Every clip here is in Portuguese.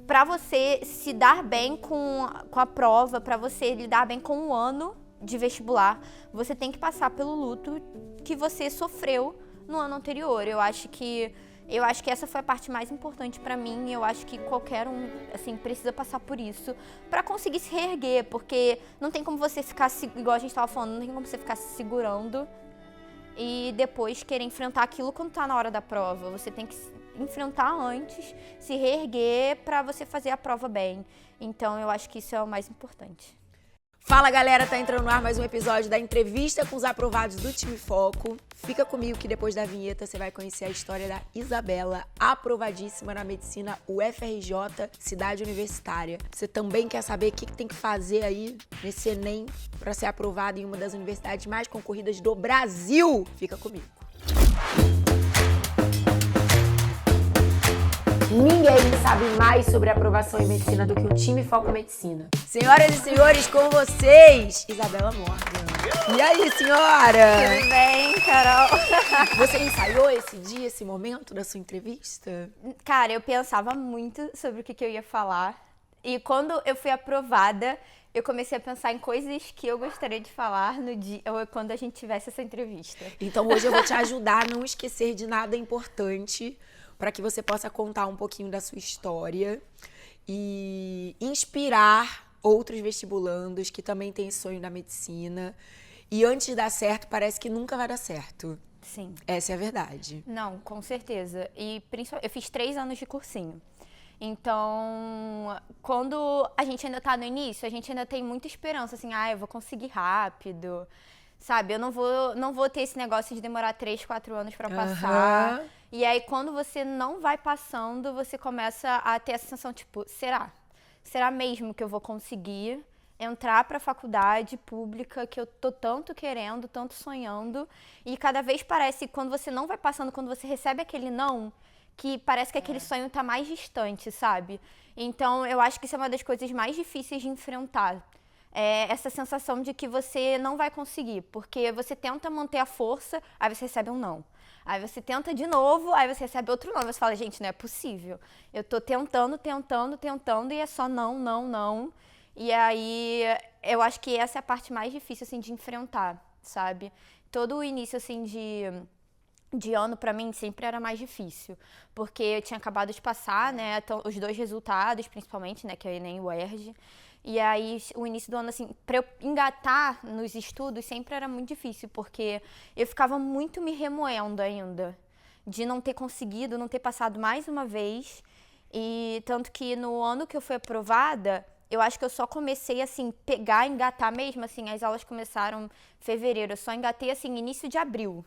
pra você se dar bem com a prova, pra você lidar bem com o ano de vestibular, você tem que passar pelo luto que você sofreu no ano anterior. Eu acho que essa foi a parte mais importante pra mim. Eu acho que qualquer um, assim, precisa passar por isso pra conseguir se reerguer, porque não tem como você ficar, igual a gente tava falando, não tem como você ficar se segurando e depois querer enfrentar aquilo quando tá na hora da prova. Você tem que enfrentar antes, se reerguer pra você fazer a prova bem. Então eu acho que isso é o mais importante. Fala, galera, tá entrando no ar mais um episódio da entrevista com os aprovados do Time Foco. Fica comigo que depois da vinheta você vai conhecer a história da Isabela, aprovadíssima na medicina UFRJ, cidade universitária. Você também quer saber o que tem que fazer aí nesse Enem para ser aprovado em uma das universidades mais concorridas do Brasil? Fica comigo. Ninguém sabe mais sobre a aprovação em medicina do que o Time Foco Medicina. Senhoras e senhores, com vocês, Isabela Morgan. E aí, senhora? Tudo bem, Carol? Você ensaiou esse dia, esse momento da sua entrevista? Cara, eu pensava muito sobre o que eu ia falar. E quando eu fui aprovada, eu comecei a pensar em coisas que eu gostaria de falar no dia, ou quando a gente tivesse essa entrevista. Então hoje eu vou te ajudar a não esquecer de nada importante, para que você possa contar um pouquinho da sua história e inspirar outros vestibulandos que também têm sonho na medicina. E antes de dar certo, parece que nunca vai dar certo. Sim. Essa é a verdade. Não, com certeza. E principalmente, eu fiz 3 anos de cursinho. Então, quando a gente ainda tá no início, a gente ainda tem muita esperança, assim, eu vou conseguir rápido, sabe? Eu não vou ter esse negócio de demorar 3, 4 anos pra passar. E aí, quando você não vai passando, você começa a ter essa sensação, tipo, será? Será mesmo que eu vou conseguir entrar pra faculdade pública que eu tô tanto querendo, tanto sonhando? E cada vez parece que quando você não vai passando, quando você recebe aquele não, que parece que aquele sonho tá mais distante, sabe? Então, eu acho que isso é uma das coisas mais difíceis de enfrentar. É essa sensação de que você não vai conseguir, porque você tenta manter a força, aí você recebe um não. Aí você tenta de novo, aí você recebe outro não. Você fala, gente, não é possível. Eu tô tentando e é só não, não, não. E aí, eu acho que essa é a parte mais difícil, assim, de enfrentar, sabe? Todo o início, assim, de ano, pra mim, sempre era mais difícil. Porque eu tinha acabado de passar, né, os 2 resultados, principalmente, né, que é o Enem e o UERJ. E aí, o início do ano, assim, pra eu engatar nos estudos, sempre era muito difícil, porque eu ficava muito me remoendo ainda, de não ter conseguido, não ter passado mais uma vez. E tanto que no ano que eu fui aprovada, eu acho que eu só comecei, assim, engatar mesmo, assim, as aulas começaram em fevereiro, eu só engatei, assim, início de abril.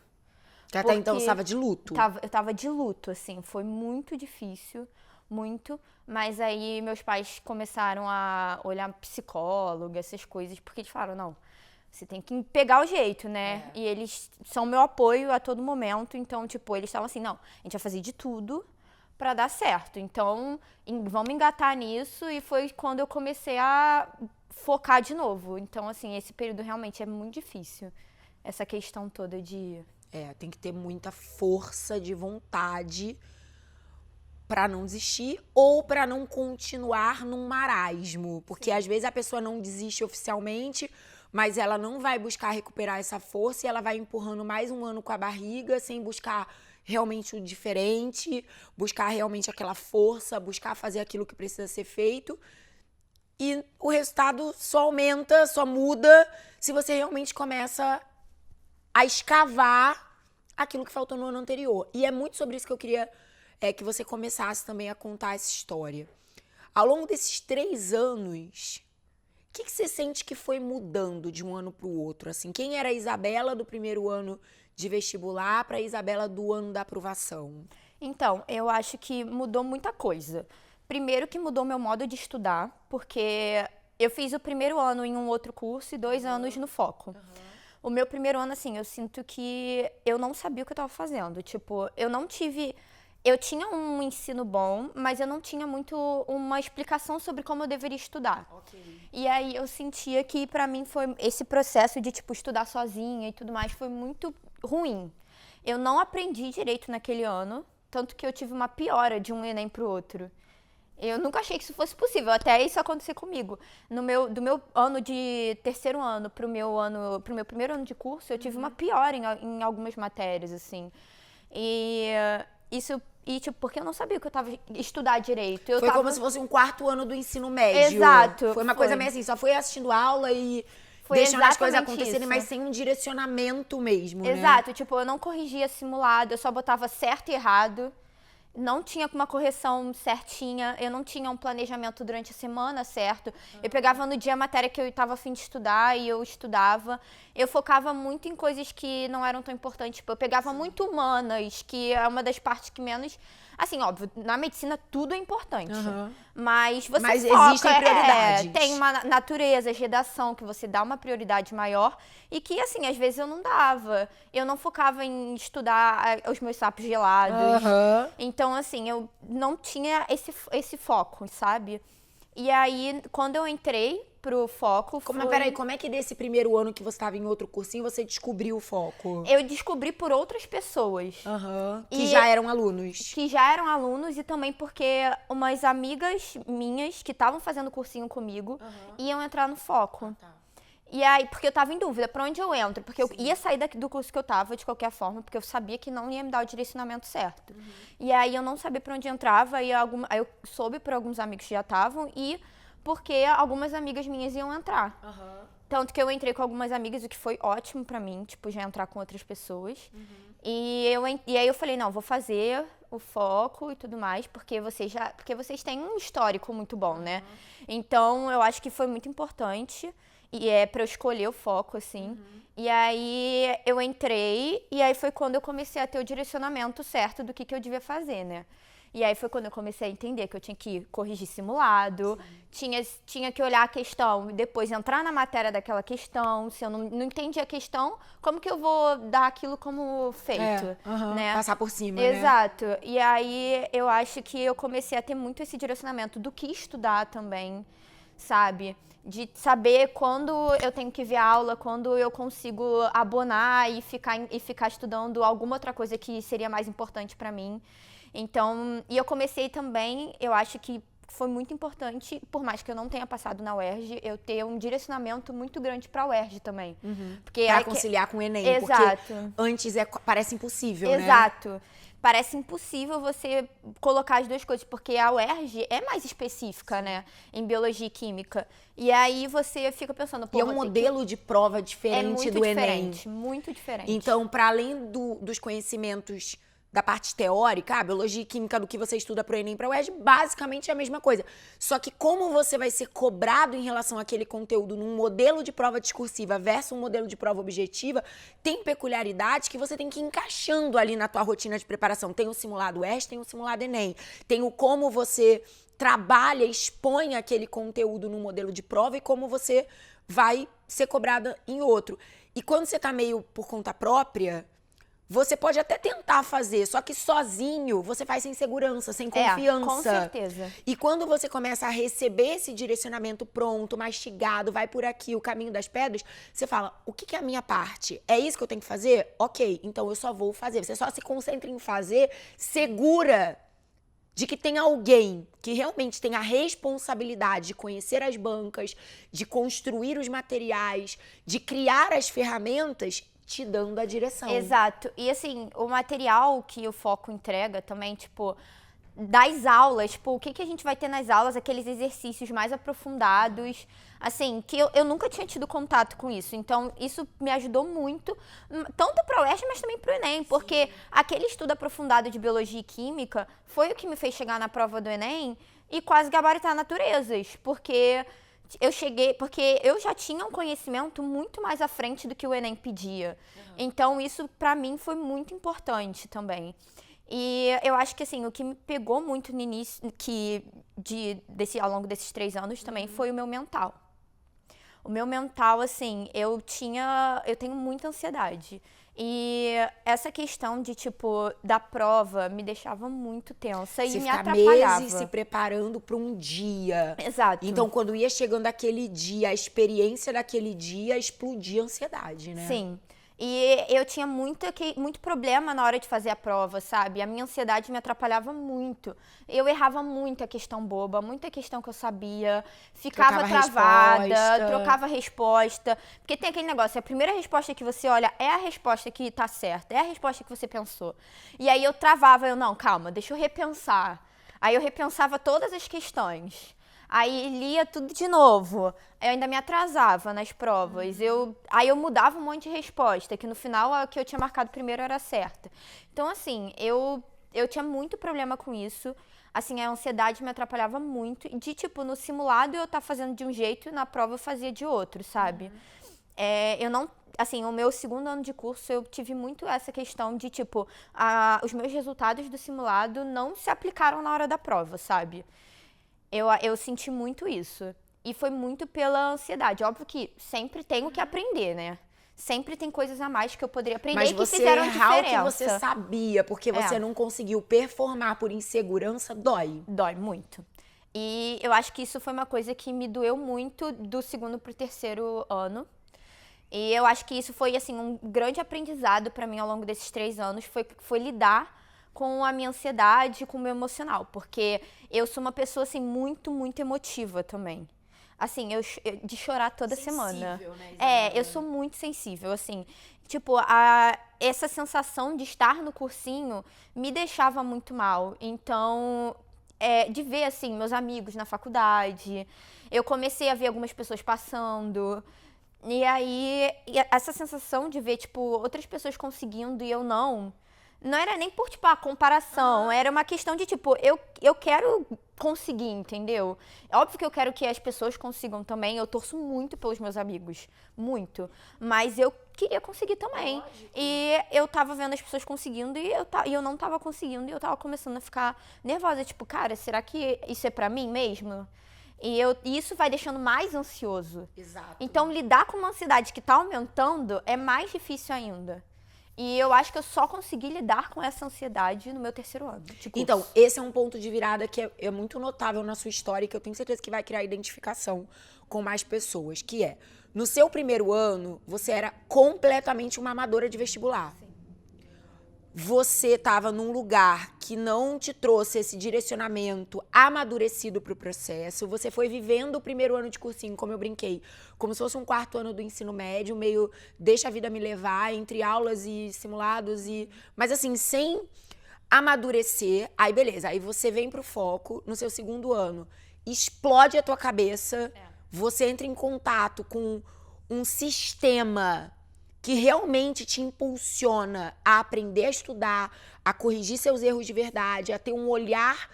Que até então você estava de luto? Eu tava de luto, assim, foi muito difícil, muito. Mas aí meus pais começaram a olhar psicóloga, essas coisas, porque eles falaram, não, você tem que pegar o jeito, né? E eles são meu apoio a todo momento, então, tipo, eles estavam assim, não, a gente vai fazer de tudo pra dar certo. Então, vamos engatar nisso, e foi quando eu comecei a focar de novo. Então, assim, esse período realmente é muito difícil, essa questão toda de... tem que ter muita força de vontade pra não desistir ou pra não continuar num marasmo. Porque às vezes a pessoa não desiste oficialmente, mas ela não vai buscar recuperar essa força e ela vai empurrando mais um ano com a barriga, sem buscar realmente o diferente, buscar realmente aquela força, buscar fazer aquilo que precisa ser feito. E o resultado só aumenta, só muda, se você realmente começa a escavar aquilo que faltou no ano anterior. E é muito sobre isso que eu queria que você começasse também a contar essa história. Ao longo desses 3 anos, o que você sente que foi mudando de um ano para o outro? Assim, quem era a Isabela do primeiro ano de vestibular para a Isabela do ano da aprovação? Então, eu acho que mudou muita coisa. Primeiro que mudou meu modo de estudar, porque eu fiz o primeiro ano em um outro curso e 2 anos no Foco. O meu primeiro ano, assim, eu sinto que eu não sabia o que eu tava fazendo. Tipo, eu tinha um ensino bom, mas eu não tinha muito uma explicação sobre como eu deveria estudar. E aí eu sentia que pra mim foi esse processo de, tipo, estudar sozinha e tudo mais foi muito ruim. Eu não aprendi direito naquele ano, tanto que eu tive uma piora de um Enem pro outro. Eu nunca achei que isso fosse possível, até isso acontecer comigo. Do meu ano de terceiro ano pro meu primeiro ano de curso, eu tive uma piora em algumas matérias, assim. E tipo, porque eu não sabia que eu tava estudar direito. Foi como se fosse um quarto ano do ensino médio. Exato. Foi uma coisa meio assim, só foi assistindo aula e Foi deixando as coisas exatamente acontecerem, isso. mas sem um direcionamento mesmo, né? Exato, tipo, eu não corrigia simulado, eu só botava certo e errado. Não tinha uma correção certinha, eu não tinha um planejamento durante a semana certo. Eu pegava no dia a matéria que eu estava a fim de estudar e eu estudava. Eu focava muito em coisas que não eram tão importantes. Tipo, eu pegava muito humanas, que é uma das partes que menos... Assim, óbvio, na medicina tudo é importante. Mas você Mas foca, existem prioridades. tem uma natureza, redação, que você dá uma prioridade maior. E que, assim, às vezes eu não dava. Eu não focava em estudar os meus sapos gelados. Então, assim, eu não tinha esse foco, sabe? E aí, quando eu entrei pro foco, Mas peraí, como é que desse primeiro ano que você estava em outro cursinho, você descobriu o foco? Eu descobri por outras pessoas. Que já eram alunos. Que já eram alunos e também porque umas amigas minhas que estavam fazendo cursinho comigo iam entrar no foco. E aí, porque eu tava em dúvida, pra onde eu entro? Porque eu ia sair do curso que eu tava, de qualquer forma, porque eu sabia que não ia me dar o direcionamento certo. E aí, eu não sabia pra onde eu entrava, aí eu soube por alguns amigos que já estavam e porque algumas amigas minhas iam entrar. Tanto que eu entrei com algumas amigas, o que foi ótimo pra mim, tipo, já entrar com outras pessoas. E aí eu falei, não, vou fazer o foco e tudo mais, porque vocês têm um histórico muito bom, né? Então, eu acho que foi muito importante. E pra eu escolher o foco, assim. E aí eu entrei, e aí foi quando eu comecei a ter o direcionamento certo do que eu devia fazer, né? E aí foi quando eu comecei a entender que eu tinha que corrigir simulado, tinha que olhar a questão e depois entrar na matéria daquela questão. Se eu não entendi a questão, como que eu vou dar aquilo como feito, né? Passar por cima, Exato. Né? E aí eu acho que eu comecei a ter muito esse direcionamento do que estudar também, sabe? De saber quando eu tenho que ver aula, quando eu consigo abonar e ficar estudando alguma outra coisa que seria mais importante pra mim. Então, e eu comecei também, eu acho que foi muito importante, por mais que eu não tenha passado na UERJ, eu ter um direcionamento muito grande pra UERJ também. Porque pra conciliar com o Enem, Exato. Porque antes parece impossível, né? Exato. Parece impossível você colocar as duas coisas, porque a UERJ é mais específica, né, em biologia e química. E aí você fica pensando, pô, e é um modelo de prova diferente do Enem. Muito diferente. Então, para além dos conhecimentos da parte teórica, biologia e química do que você estuda pro Enem, pra UERJ, basicamente é a mesma coisa. Só que como você vai ser cobrado em relação àquele conteúdo num modelo de prova discursiva versus um modelo de prova objetiva, tem peculiaridades que você tem que ir encaixando ali na tua rotina de preparação. Tem o simulado UERJ, tem o simulado Enem. Tem o como você trabalha, expõe aquele conteúdo no modelo de prova e como você vai ser cobrada em outro. E quando você tá meio por conta própria, você pode até tentar fazer, só que sozinho você faz sem segurança, sem confiança. Com certeza. E quando você começa a receber esse direcionamento pronto, mastigado, vai por aqui, o caminho das pedras, você fala, o que é a minha parte? É isso que eu tenho que fazer? Ok, então eu só vou fazer. Você só se concentra em fazer, segura de que tem alguém que realmente tem a responsabilidade de conhecer as bancas, de construir os materiais, de criar as ferramentas, te dando a direção. Exato. E assim, o material que o Foco entrega também, tipo, das aulas, tipo, o que a gente vai ter nas aulas, aqueles exercícios mais aprofundados, assim, que eu nunca tinha tido contato com isso. Então, isso me ajudou muito, tanto para o UERJ, mas também para o Enem, porque aquele estudo aprofundado de biologia e química foi o que me fez chegar na prova do Enem e quase gabaritar naturezas, porque eu já tinha um conhecimento muito mais à frente do que o Enem pedia. Então, isso pra mim foi muito importante também. E eu acho que assim, o que me pegou muito no início, ao longo desses 3 anos também, foi o meu mental. O meu mental, assim, eu tenho muita ansiedade. E essa questão de, tipo, da prova me deixava muito tensa e me atrapalhava. Meses se preparando para um dia. Exato. Então, quando ia chegando aquele dia, a experiência daquele dia explodia a ansiedade, né? Sim. E eu tinha muito problema na hora de fazer a prova, sabe? A minha ansiedade me atrapalhava muito. Eu errava muita questão boba, muita questão que eu sabia. Ficava travada, trocava resposta. Porque tem aquele negócio, a primeira resposta que você olha é a resposta que tá certa, é a resposta que você pensou. E aí eu travava, não, calma, deixa eu repensar. Aí eu repensava todas as questões. Aí lia tudo de novo. Eu ainda me atrasava nas provas. Aí eu mudava um monte de resposta, que no final a que eu tinha marcado primeiro era certa. Então, assim, eu tinha muito problema com isso. Assim, a ansiedade me atrapalhava muito. De, tipo, no simulado eu tava fazendo de um jeito e na prova eu fazia de outro, sabe? Eu não... Assim, o meu segundo ano de curso, eu tive muito essa questão de, tipo, os meus resultados do simulado não se aplicaram na hora da prova, sabe? Eu senti muito isso. E foi muito pela ansiedade. Óbvio que sempre tenho que aprender, né? Sempre tem coisas a mais que eu poderia aprender e que fizeram diferença. Mas você errar o que você sabia, porque você não conseguiu performar por insegurança, dói. Dói muito. E eu acho que isso foi uma coisa que me doeu muito do segundo pro terceiro ano. E eu acho que isso foi, assim, um grande aprendizado pra mim ao longo desses 3 anos. Foi lidar com a minha ansiedade, com o meu emocional. Porque eu sou uma pessoa, assim, muito, muito emotiva também. Assim, de chorar toda semana. Né, eu sou muito sensível, assim. Tipo, essa sensação de estar no cursinho me deixava muito mal. Então, de ver, assim, meus amigos na faculdade. Eu comecei a ver algumas pessoas passando. E aí, essa sensação de ver, tipo, outras pessoas conseguindo e eu não era nem por, tipo, a comparação, era uma questão de, tipo, eu quero conseguir, entendeu? É óbvio que eu quero que as pessoas consigam também, eu torço muito pelos meus amigos, muito, mas eu queria conseguir também. E eu tava vendo as pessoas conseguindo e eu não tava conseguindo e eu tava começando a ficar nervosa, tipo, cara, será que isso é pra mim mesmo? E isso vai deixando mais ansioso. Exato. Então, lidar com uma ansiedade que tá aumentando é mais difícil ainda. E eu acho que eu só consegui lidar com essa ansiedade no meu terceiro ano de curso. Então, esse é um ponto de virada que é muito notável na sua história e que eu tenho certeza que vai criar identificação com mais pessoas, que é, no seu primeiro ano, você era completamente uma amadora de vestibular. Sim. Você estava num lugar que não te trouxe esse direcionamento amadurecido para o processo. Você foi vivendo o primeiro ano de cursinho, como eu brinquei, como se fosse um 4º ano do ensino médio, meio deixa a vida me levar entre aulas e simulados. Mas assim, sem amadurecer. Aí beleza, aí você vem pro foco no seu segundo ano. Explode a tua cabeça, você entra em contato com um sistema que realmente te impulsiona a aprender a estudar, a corrigir seus erros de verdade, a ter um olhar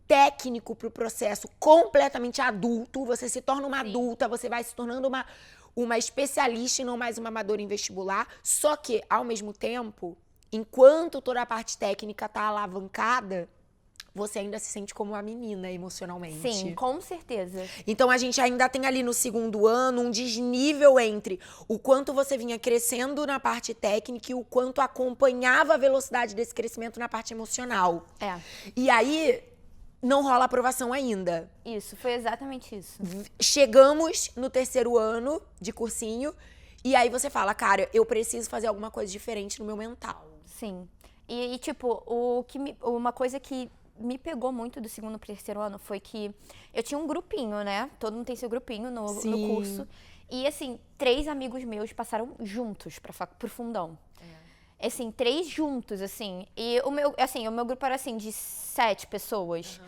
técnico para o processo completamente adulto. Você se torna uma adulta, você vai se tornando uma especialista e não mais uma amadora em vestibular. Só que, ao mesmo tempo, enquanto toda a parte técnica tá alavancada, você ainda se sente como uma menina emocionalmente. Sim, com certeza. Então, a gente ainda tem ali no segundo ano um desnível entre o quanto você vinha crescendo na parte técnica e o quanto acompanhava a velocidade desse crescimento na parte emocional. E aí, não rola aprovação ainda. Isso, foi exatamente isso. Chegamos no terceiro ano de cursinho e aí você fala, cara, eu preciso fazer alguma coisa diferente no meu mental. Sim. E tipo, uma coisa que me pegou muito do segundo pro terceiro ano foi que eu tinha um grupinho, né? Todo mundo tem seu grupinho no curso. E, assim, 3 amigos meus passaram juntos pro fundão. Assim, 3 juntos, assim. E o meu grupo era, assim, de 7 pessoas.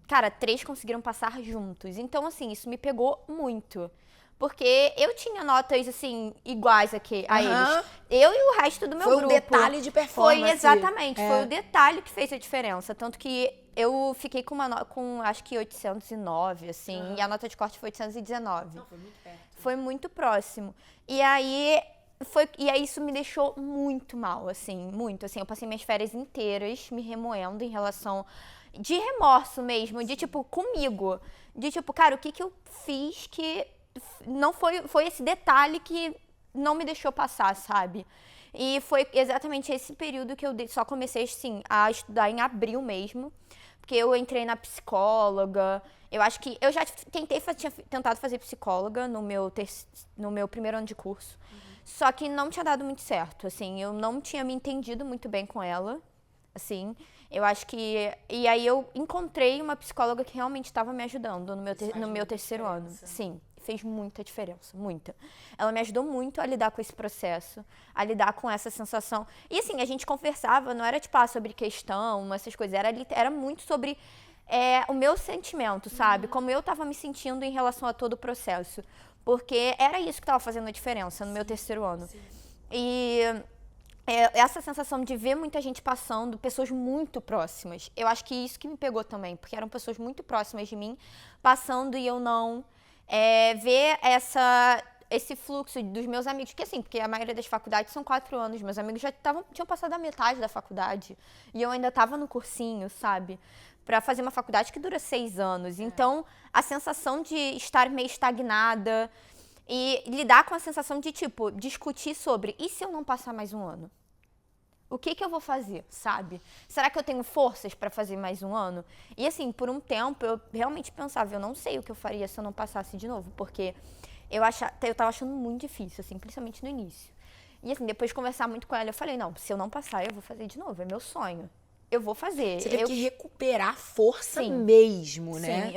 Cara, 3 conseguiram passar juntos. Então, assim, isso me pegou muito. Porque eu tinha notas, assim, iguais a eles. Eu e o resto do meu grupo. Foi um detalhe de performance. Foi, exatamente. Foi o detalhe que fez a diferença. Tanto que eu fiquei com acho que 809, assim. E a nota de corte foi 819. Não, foi muito perto. Foi muito próximo. E aí isso me deixou muito mal, assim. Muito, assim. Eu passei minhas férias inteiras me remoendo em relação... De remorso mesmo. De, tipo, comigo. De, tipo, cara, o que eu fiz que... não foi esse detalhe que não me deixou passar, sabe? E foi exatamente esse período que eu só comecei, assim, a estudar em abril mesmo. Porque eu entrei na psicóloga. Eu acho que... Eu já tinha tentado fazer psicóloga no meu primeiro ano de curso. Só que não tinha dado muito certo, assim, eu não tinha me entendido muito bem com ela, assim, eu acho que... E aí eu encontrei uma psicóloga que realmente estava me ajudando no meu terceiro ano. Sim, fez muita diferença, muita. Ela me ajudou muito a lidar com esse processo, a lidar com essa sensação. E assim, a gente conversava, não era tipo, sobre questão, essas coisas, era muito sobre o meu sentimento, sabe? Como eu tava me sentindo em relação a todo o processo. Porque era isso que tava fazendo a diferença no meu terceiro ano. E essa sensação de ver muita gente passando, pessoas muito próximas. Eu acho que isso que me pegou também, porque eram pessoas muito próximas de mim, passando e eu não. Ver esse fluxo dos meus amigos, que assim, porque a maioria das faculdades são 4 anos, meus amigos já tinham passado a metade da faculdade, e eu ainda estava no cursinho, sabe? Pra fazer uma faculdade que dura 6 anos. Então, a sensação de estar meio estagnada e lidar com a sensação de, tipo, discutir sobre, e se eu não passar mais um ano? O que eu vou fazer, sabe? Será que eu tenho forças para fazer mais um ano? E assim, por um tempo, eu realmente pensava, eu não sei o que eu faria se eu não passasse de novo, porque eu tava achando muito difícil, assim, principalmente no início. E assim, depois de conversar muito com ela, eu falei, não, se eu não passar, eu vou fazer de novo, é meu sonho. Eu vou fazer. Você teve que recuperar força mesmo, né?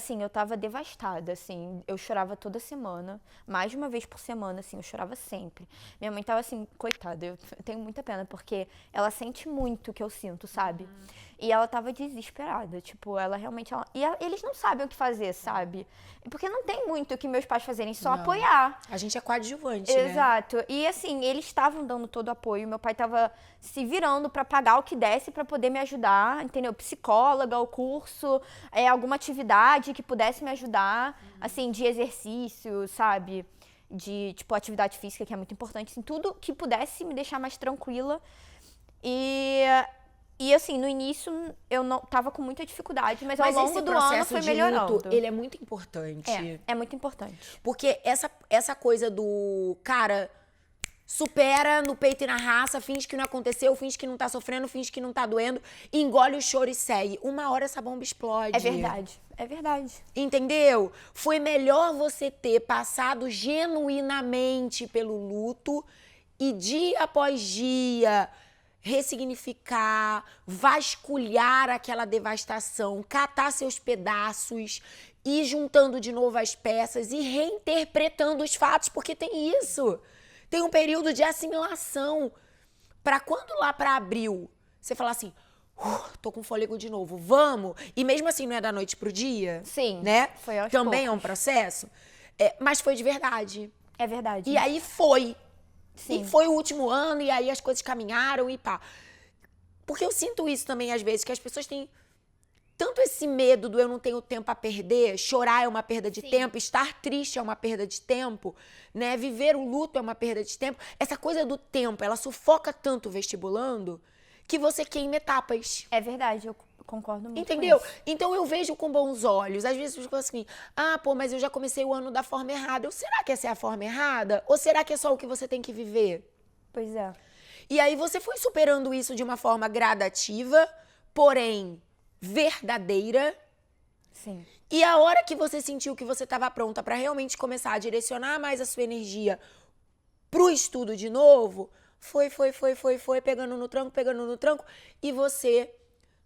Sim, eu tava devastada, assim, eu chorava toda semana, mais de uma vez por semana, assim, eu chorava sempre. Minha mãe tava assim, coitada, eu tenho muita pena, porque ela sente muito o que eu sinto, sabe? E ela tava desesperada, tipo, ela realmente... eles não sabem o que fazer, sabe? Porque não tem muito o que meus pais fazerem, só apoiar. A gente é coadjuvante, né? Exato. E assim, eles estavam dando todo o apoio. Meu pai tava se virando pra pagar o que desse pra poder me ajudar, entendeu? Psicóloga, o curso, alguma atividade que pudesse me ajudar, assim, de exercício, sabe? De, tipo, atividade física, que é muito importante, assim, tudo que pudesse me deixar mais tranquila. E assim, no início eu não tava com muita dificuldade, mas ao longo do ano foi melhorando. Luto, ele é muito importante. É muito importante. Porque essa coisa do, cara, supera no peito e na raça, finge que não aconteceu, finge que não tá sofrendo, finge que não tá doendo, engole o choro e segue. Uma hora essa bomba explode. É verdade, é verdade. Entendeu? Foi melhor você ter passado genuinamente pelo luto e dia após dia ressignificar, vasculhar aquela devastação, catar seus pedaços, ir juntando de novo as peças e reinterpretando os fatos, porque tem isso. Tem um período de assimilação. Pra quando lá pra abril, você falar assim, tô com fôlego de novo, vamos? E mesmo assim não é da noite pro dia? Sim, né? foi aos Também poucos. É um processo, mas foi de verdade. É verdade. E aí foi. Sim. E foi o último ano, e aí as coisas caminharam e pá. Porque eu sinto isso também, às vezes, que as pessoas têm tanto esse medo do eu não tenho tempo a perder, chorar é uma perda de tempo, estar triste é uma perda de tempo, né? Viver o luto é uma perda de tempo. Essa coisa do tempo, ela sufoca tanto o vestibulando que você queima etapas. É verdade, eu concordo muito. Entendeu? Com isso. Então eu vejo com bons olhos. Às vezes eu fico assim, mas eu já comecei o ano da forma errada. Será que essa é a forma errada? Ou será que é só o que você tem que viver? Pois é. E aí você foi superando isso de uma forma gradativa, porém verdadeira. Sim. E a hora que você sentiu que você estava pronta para realmente começar a direcionar mais a sua energia pro estudo de novo, foi, pegando no tranco, e você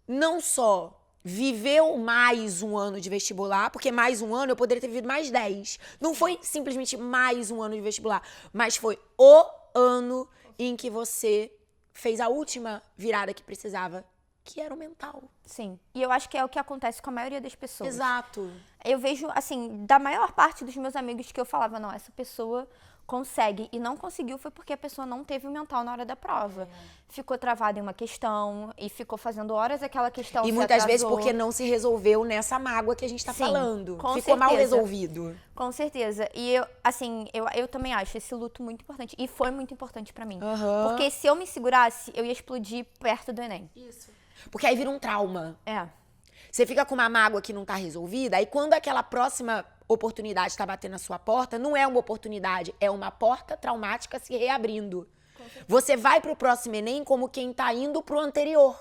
não só viveu mais um ano de vestibular, porque mais um ano eu poderia ter vivido mais 10. Não foi simplesmente mais um ano de vestibular, mas foi o ano em que você fez a última virada que precisava, que era o mental. Sim. E eu acho que é o que acontece com a maioria das pessoas. Exato. Eu vejo, assim, da maior parte dos meus amigos que eu falava, não, essa pessoa consegue. E não conseguiu foi porque a pessoa não teve o mental na hora da prova. Ficou travada em uma questão e ficou fazendo horas aquela questão. E muitas vezes porque não se resolveu nessa mágoa que a gente tá falando. Ficou mal resolvido. Com certeza. E eu, assim, eu também acho esse luto muito importante. E foi muito importante pra mim. Porque se eu me segurasse, eu ia explodir perto do Enem. Isso. Porque aí vira um trauma. Você fica com uma mágoa que não tá resolvida, aí quando aquela próxima oportunidade tá batendo na sua porta, não é uma oportunidade, é uma porta traumática se reabrindo. Você vai pro próximo Enem como quem tá indo pro anterior.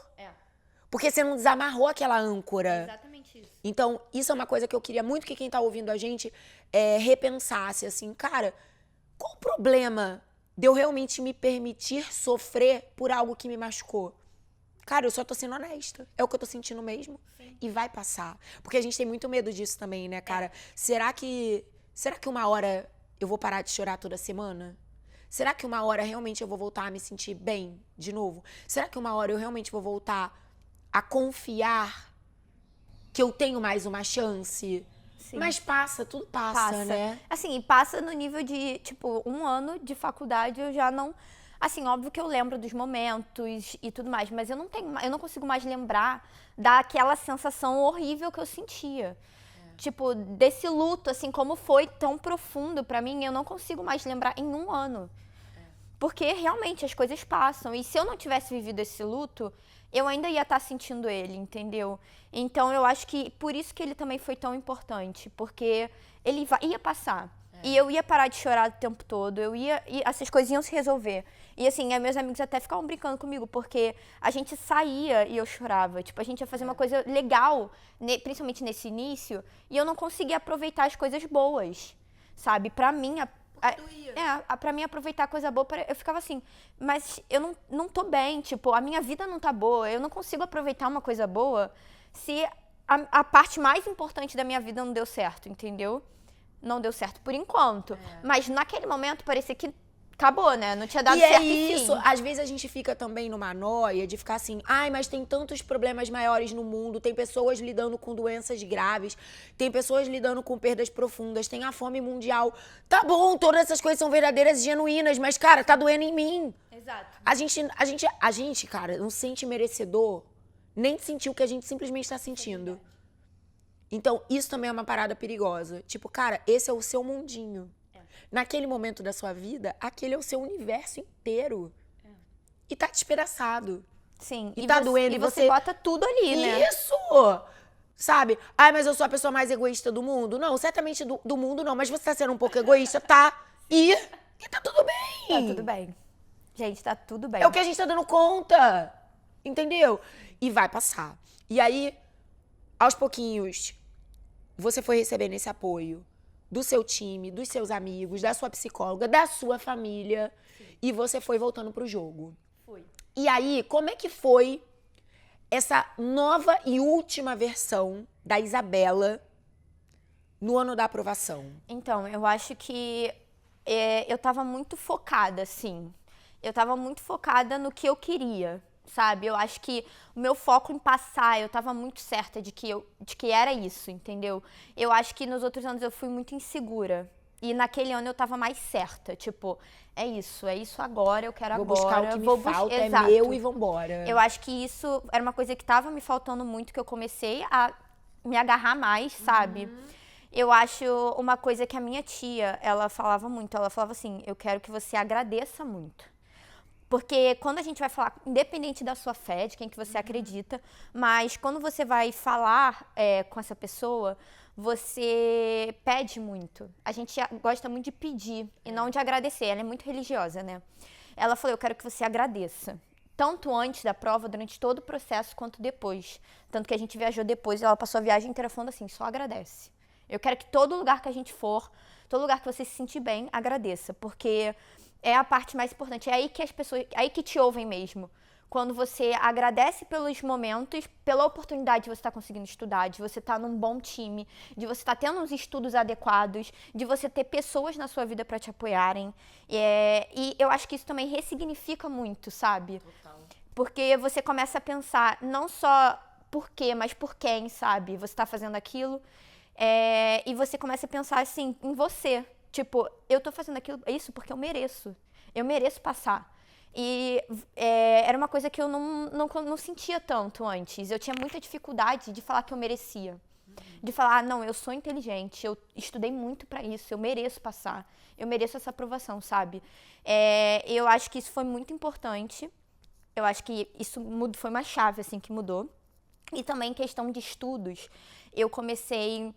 Porque você não desamarrou aquela âncora. Exatamente isso. Então, isso é uma coisa que eu queria muito que quem tá ouvindo a gente repensasse, assim, cara, qual o problema de eu realmente me permitir sofrer por algo que me machucou. Cara, eu só tô sendo honesta. É o que eu tô sentindo mesmo. Sim. E vai passar. Porque a gente tem muito medo disso também, né, cara? Será que uma hora eu vou parar de chorar toda semana? Será que uma hora realmente eu vou voltar a me sentir bem de novo? Será que uma hora eu realmente vou voltar a confiar que eu tenho mais uma chance? Sim. Mas passa, tudo passa, né? Assim, passa no nível de, tipo, 1 ano de faculdade eu já não... Assim, óbvio que eu lembro dos momentos e tudo mais, mas eu não consigo mais lembrar daquela sensação horrível que eu sentia. Tipo, desse luto, assim, como foi tão profundo pra mim, eu não consigo mais lembrar em 1 ano. Porque realmente as coisas passam. E se eu não tivesse vivido esse luto, eu ainda ia estar sentindo ele, entendeu? Então eu acho que por isso que ele também foi tão importante. Porque ele ia passar. E eu ia parar de chorar o tempo todo. E essas coisas iam se resolver. E assim, meus amigos até ficavam brincando comigo, porque a gente saía e eu chorava. Tipo, a gente ia fazer uma coisa legal, principalmente nesse início, e eu não conseguia aproveitar as coisas boas, sabe? Pra mim, pra mim aproveitar a coisa boa, eu ficava assim, mas eu não tô bem, tipo, a minha vida não tá boa, eu não consigo aproveitar uma coisa boa se a parte mais importante da minha vida não deu certo, entendeu? Não deu certo por enquanto. Mas naquele momento parecia que acabou, né? Não tinha dado certo. E é isso. Às vezes a gente fica também numa noia de ficar assim, ai, mas tem tantos problemas maiores no mundo, tem pessoas lidando com doenças graves, tem pessoas lidando com perdas profundas, tem a fome mundial. Tá bom, todas essas coisas são verdadeiras e genuínas, mas, cara, tá doendo em mim. Exato. A gente, cara, não sente merecedor nem de sentir o que a gente simplesmente tá sentindo. Então, isso também é uma parada perigosa. Tipo, cara, esse é o seu mundinho. Naquele momento da sua vida, aquele é o seu universo inteiro. E tá despedaçado. Sim. E tá doendo. E você bota tudo ali, né? Isso! Sabe? Ai, mas eu sou a pessoa mais egoísta do mundo. Não, certamente do mundo não. Mas você tá sendo um pouco egoísta, tá? E tá tudo bem. Tá tudo bem. Gente, tá tudo bem. É o que a gente tá dando conta. Entendeu? E vai passar. E aí, aos pouquinhos, você foi recebendo esse apoio do seu time, dos seus amigos, da sua psicóloga, da sua família. Sim. E você foi voltando pro jogo. Foi. E aí, como é que foi essa nova e última versão da Isabela no ano da aprovação? Então, eu acho que eu tava muito focada, assim. Eu tava muito focada no que eu queria, sabe? Eu acho que o meu foco em passar, eu tava muito certa de que era isso, entendeu? Eu acho que nos outros anos eu fui muito insegura. E naquele ano eu tava mais certa, tipo, é isso agora, eu quero vou agora. Buscar o que me falta, é meu e vambora. Eu acho que isso era uma coisa que tava me faltando muito, que eu comecei a me agarrar mais, sabe? Eu acho uma coisa que a minha tia, ela falava muito, ela falava assim, eu quero que você agradeça muito. Porque quando a gente vai falar, independente da sua fé, de quem que você acredita, mas quando você vai falar com essa pessoa, você pede muito. A gente gosta muito de pedir e não de agradecer. Ela é muito religiosa, né? Ela falou, eu quero que você agradeça. Tanto antes da prova, durante todo o processo, quanto depois. Tanto que a gente viajou depois, ela passou a viagem inteira falando assim, só agradece. Eu quero que todo lugar que a gente for, todo lugar que você se sentir bem, agradeça. Porque é a parte mais importante. É aí que as pessoas, é aí que te ouvem mesmo. Quando você agradece pelos momentos, pela oportunidade de você estar conseguindo estudar, de você estar num bom time, de você estar tendo uns estudos adequados, de você ter pessoas na sua vida para te apoiarem. E eu acho que isso também ressignifica muito, sabe? Total. Porque você começa a pensar não só por quê, mas por quem, sabe? Você está fazendo aquilo. E você começa a pensar assim, em você. Tipo, eu tô fazendo isso porque eu mereço. Eu mereço passar. E era uma coisa que eu não sentia tanto antes. Eu tinha muita dificuldade de falar que eu merecia. De falar, não, eu sou inteligente, eu estudei muito pra isso, eu mereço passar. Eu mereço essa aprovação, sabe? Eu acho que isso foi muito importante. Eu acho que isso foi uma chave, assim, que mudou. E também questão de estudos. Eu comecei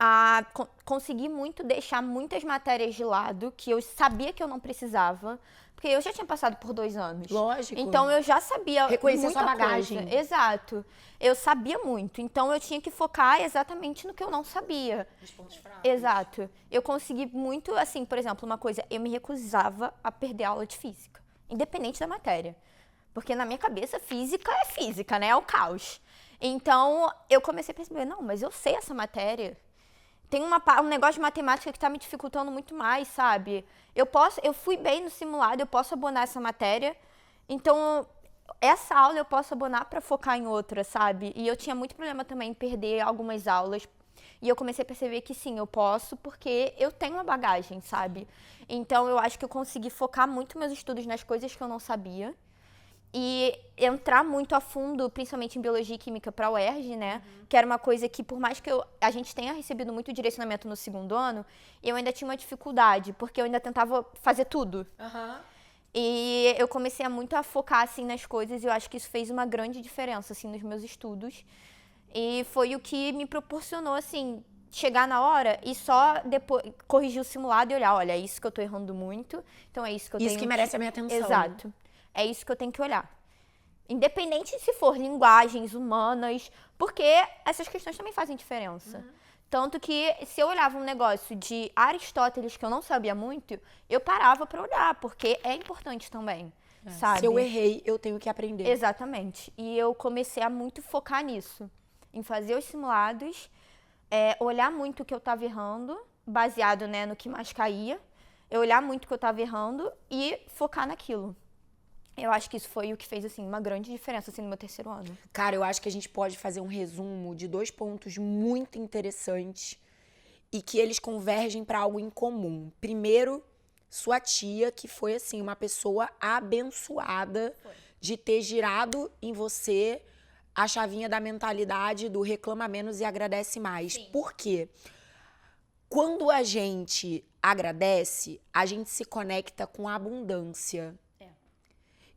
a conseguir muito deixar muitas matérias de lado que eu sabia que eu não precisava, porque eu já tinha passado por 2 anos. Lógico. Então eu já sabia reconhecer muita sua bagagem. coisa. Exato. Eu sabia muito. Então eu tinha que focar exatamente no que eu não sabia. Os pontos fracos. Exato. Eu consegui muito, assim, por exemplo, uma coisa, eu me recusava a perder aula de física, independente da matéria. Porque na minha cabeça, física é física, né? É o caos. Então, eu comecei a perceber, não, mas eu sei essa matéria. Tem um negócio de matemática que está me dificultando muito mais, sabe? Eu fui bem no simulado, eu posso abonar essa matéria. Então, essa aula eu posso abonar para focar em outra, sabe? E eu tinha muito problema também em perder algumas aulas. E eu comecei a perceber que sim, eu posso, porque eu tenho uma bagagem, sabe? Então, eu acho que eu consegui focar muito meus estudos nas coisas que eu não sabia. E entrar muito a fundo, principalmente em biologia e química para a UERJ, né? Que era uma coisa que, por mais que a gente tenha recebido muito direcionamento no 2º ano, eu ainda tinha uma dificuldade, porque eu ainda tentava fazer tudo. E eu comecei muito a focar, assim, nas coisas, e eu acho que isso fez uma grande diferença, assim, nos meus estudos. E foi o que me proporcionou, assim, chegar na hora e só depois corrigir o simulado e olhar, olha, é isso que eu tô errando muito, então é isso que eu tenho Isso que merece a minha atenção. Exato. É isso que eu tenho que olhar. Independente se for linguagens humanas, porque essas questões também fazem diferença. Tanto que se eu olhava um negócio de Aristóteles que eu não sabia muito, eu parava para olhar, porque é importante também, sabe? Se eu errei, eu tenho que aprender. Exatamente. E eu comecei a muito focar nisso. Em fazer os simulados, olhar muito o que eu estava errando, baseado, né, no que mais caía. Eu olhar muito o que eu estava errando e focar naquilo. Eu acho que isso foi o que fez, assim, uma grande diferença, assim, no meu 3º ano. Cara, eu acho que a gente pode fazer um resumo de 2 pontos muito interessantes e que eles convergem para algo em comum. Primeiro, sua tia, que foi, assim, uma pessoa abençoada de ter girado em você a chavinha da mentalidade do reclama menos e agradece mais. Sim. Por quê? Quando a gente agradece, a gente se conecta com a abundância.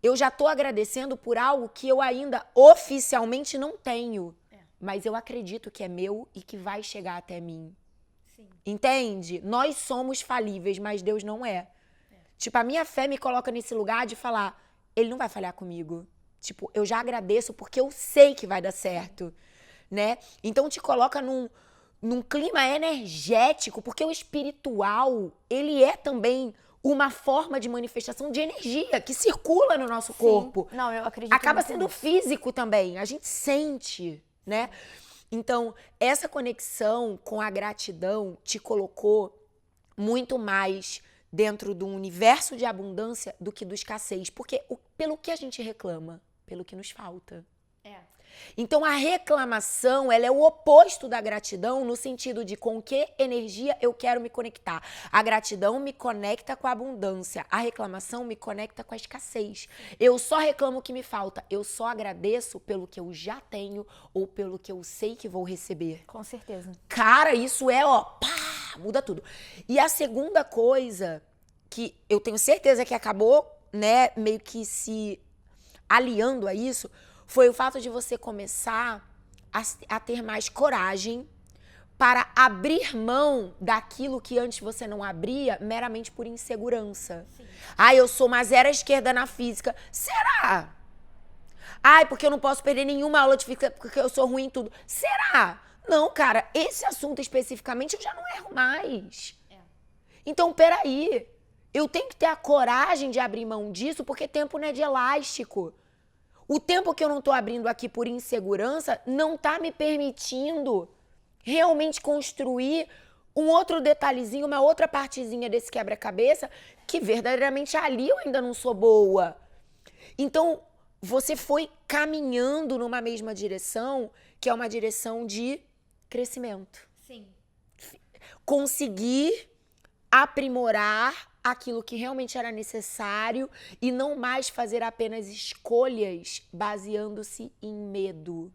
Eu já tô agradecendo por algo que eu ainda oficialmente não tenho. Mas eu acredito que é meu e que vai chegar até mim. Sim. Entende? Nós somos falíveis, mas Deus não é. Tipo, a minha fé me coloca nesse lugar de falar, ele não vai falhar comigo. Tipo, eu já agradeço porque eu sei que vai dar certo, né? Então te coloca num clima energético, porque o espiritual, ele é também uma forma de manifestação de energia que circula no nosso corpo. Não, eu acredito. Acaba muito sendo nisso. físico também, a gente sente, né? Então, essa conexão com a gratidão te colocou muito mais dentro do universo de abundância do que do escassez. Porque pelo que a gente reclama? Pelo que nos falta. Então, a reclamação, ela é o oposto da gratidão no sentido de com que energia eu quero me conectar. A gratidão me conecta com a abundância. A reclamação me conecta com a escassez. Eu só reclamo o que me falta. Eu só agradeço pelo que eu já tenho ou pelo que eu sei que vou receber. Com certeza. Cara, isso é, ó, pá, muda tudo. E a segunda coisa que eu tenho certeza que acabou, né, meio que se aliando a isso, foi o fato de você começar a ter mais coragem para abrir mão daquilo que antes você não abria meramente por insegurança. Ai, eu sou uma 0 à esquerda na física. Será? Ai, porque eu não posso perder nenhuma aula de física porque eu sou ruim em tudo. Será? Não, cara, esse assunto especificamente eu já não erro mais. Então, peraí. Eu tenho que ter a coragem de abrir mão disso porque tempo não é de elástico. O tempo que eu não tô abrindo aqui por insegurança não tá me permitindo realmente construir um outro detalhezinho, uma outra partezinha desse quebra-cabeça que verdadeiramente ali eu ainda não sou boa. Então, você foi caminhando numa mesma direção, que é uma direção de crescimento. Sim. Conseguir aprimorar aquilo que realmente era necessário e não mais fazer apenas escolhas baseando-se em medo,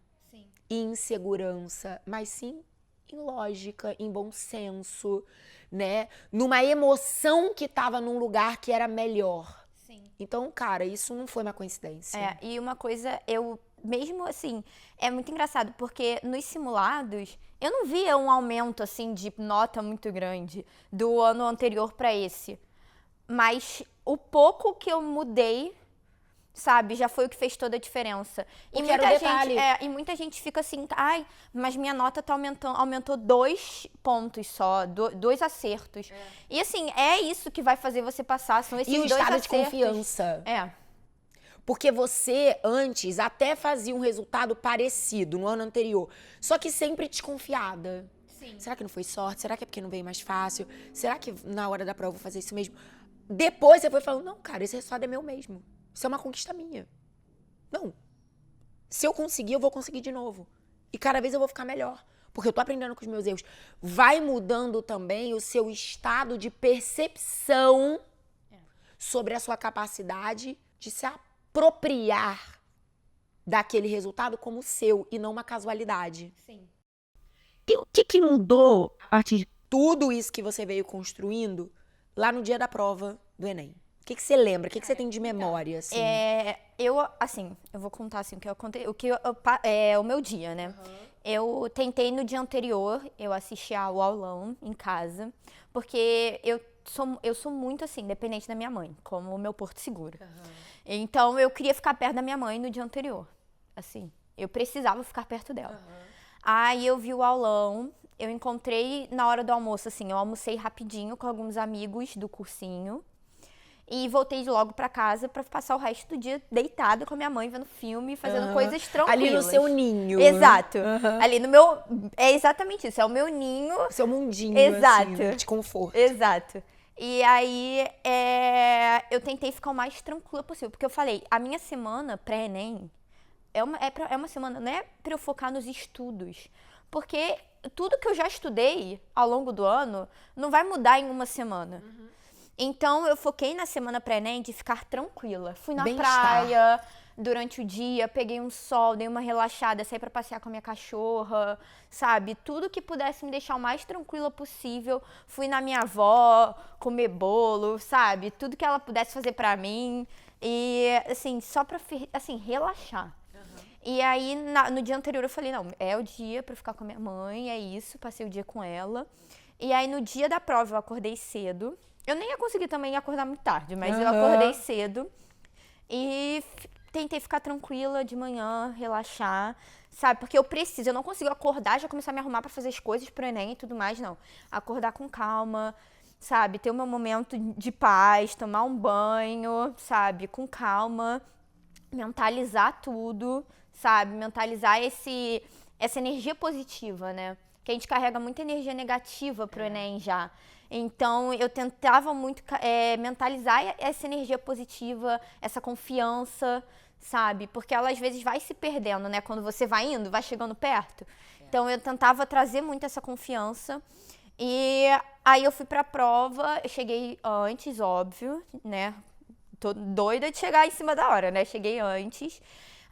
em insegurança, mas sim em lógica, em bom senso, né? Numa emoção que estava num lugar que era melhor. Sim. Então, cara, isso não foi uma coincidência. E uma coisa, eu mesmo assim, é muito engraçado, porque nos simulados, eu não via um aumento, assim, de nota muito grande do ano anterior para esse. Mas o pouco que eu mudei, sabe, já foi o que fez toda a diferença. Porque era o detalhe. E muita gente fica assim, ai, mas minha nota tá aumentou 2 pontos só, 2 acertos. E assim, é isso que vai fazer você passar, são esses E o 2 estado acertos. de confiança. Porque você, antes, até fazia um resultado parecido no ano anterior, só que sempre desconfiada. Sim. Será que não foi sorte? Será que é porque não veio mais fácil? Será que na hora da prova eu vou fazer isso mesmo? Depois você foi falando, não, cara, esse resultado é meu mesmo. Isso é uma conquista minha. Não. Se eu conseguir, eu vou conseguir de novo. E cada vez eu vou ficar melhor. Porque eu tô aprendendo com os meus erros. Vai mudando também o seu estado de percepção sobre a sua capacidade de se apropriar daquele resultado como seu e não uma casualidade. Sim. E o que mudou a partir de Tudo isso que você veio construindo lá no dia da prova do Enem. O que você lembra? O que você tem de memória, assim? Eu vou contar assim, o meu dia, né? Eu tentei no dia anterior, eu assisti ao aulão em casa, porque eu sou muito assim, dependente da minha mãe, como o meu porto seguro. Então, eu queria ficar perto da minha mãe no dia anterior, assim, eu precisava ficar perto dela. Aí eu vi o aulão, eu encontrei na hora do almoço, assim, eu almocei rapidinho com alguns amigos do cursinho, e voltei logo pra casa pra passar o resto do dia deitada com a minha mãe, vendo filme, fazendo coisas tranquilas. Ali no seu ninho. Exato. Ali no meu... É exatamente isso, é o meu ninho. Seu mundinho, Exato. assim, de conforto. Exato. E aí, eu tentei ficar o mais tranquila possível, porque eu falei, a minha semana pré-ENEM é uma semana, não é pra eu focar nos estudos, porque tudo que eu já estudei ao longo do ano não vai mudar em uma semana. Então, eu foquei na semana pré-ENEM de ficar tranquila. Fui na praia durante o dia, peguei um sol, dei uma relaxada, saí pra passear com a minha cachorra, sabe? Tudo que pudesse me deixar o mais tranquila possível. Fui na minha avó comer bolo, sabe? Tudo que ela pudesse fazer pra mim. E, assim, só pra, assim, relaxar. E aí, no dia anterior, eu falei, não, é o dia pra ficar com a minha mãe, é isso. Passei o dia com ela. E aí, no dia da prova, eu acordei cedo. Eu nem ia conseguir também acordar muito tarde, mas eu acordei cedo e tentei ficar tranquila de manhã, relaxar, sabe? Porque eu não consigo acordar, já começar a me arrumar pra fazer as coisas pro Enem e tudo mais, não. Acordar com calma, sabe? Ter o meu momento de paz, tomar um banho, sabe? Com calma, mentalizar tudo, sabe? Mentalizar essa energia positiva, né? Que a gente carrega muita energia negativa pro Enem já. Então, eu tentava muito mentalizar essa energia positiva, essa confiança, sabe? Porque ela, às vezes, vai se perdendo, né? Quando você vai indo, vai chegando perto. Então, eu tentava trazer muito essa confiança. E aí, eu fui pra prova, eu cheguei antes, óbvio, né? Tô doida de chegar em cima da hora, né? Cheguei antes.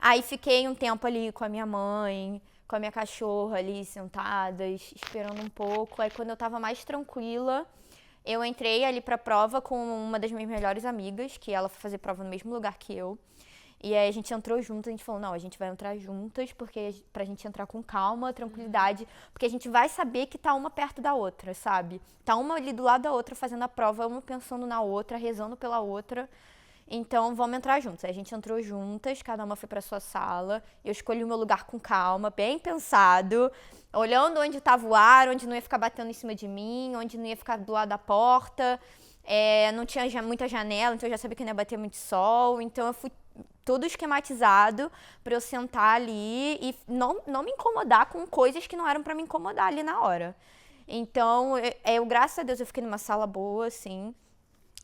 Aí, fiquei um tempo ali com a minha mãe, com a minha cachorra ali, sentadas, esperando um pouco. Aí, quando eu tava mais tranquila, eu entrei ali pra prova com uma das minhas melhores amigas, que ela foi fazer prova no mesmo lugar que eu. E aí, a gente entrou juntas, a gente falou, não, a gente vai entrar juntas, pra gente entrar com calma, tranquilidade, porque a gente vai saber que tá uma perto da outra, sabe? Tá uma ali do lado da outra fazendo a prova, uma pensando na outra, rezando pela outra. Então, vamos entrar juntas. Aí a gente entrou juntas, cada uma foi pra sua sala. Eu escolhi o meu lugar com calma, bem pensado, olhando onde estava o ar, onde não ia ficar batendo em cima de mim, onde não ia ficar do lado da porta. Não tinha muita janela, então eu já sabia que não ia bater muito sol. Então, eu fui tudo esquematizado pra eu sentar ali e não me incomodar com coisas que não eram pra me incomodar ali na hora. Então, graças a Deus, eu fiquei numa sala boa, assim.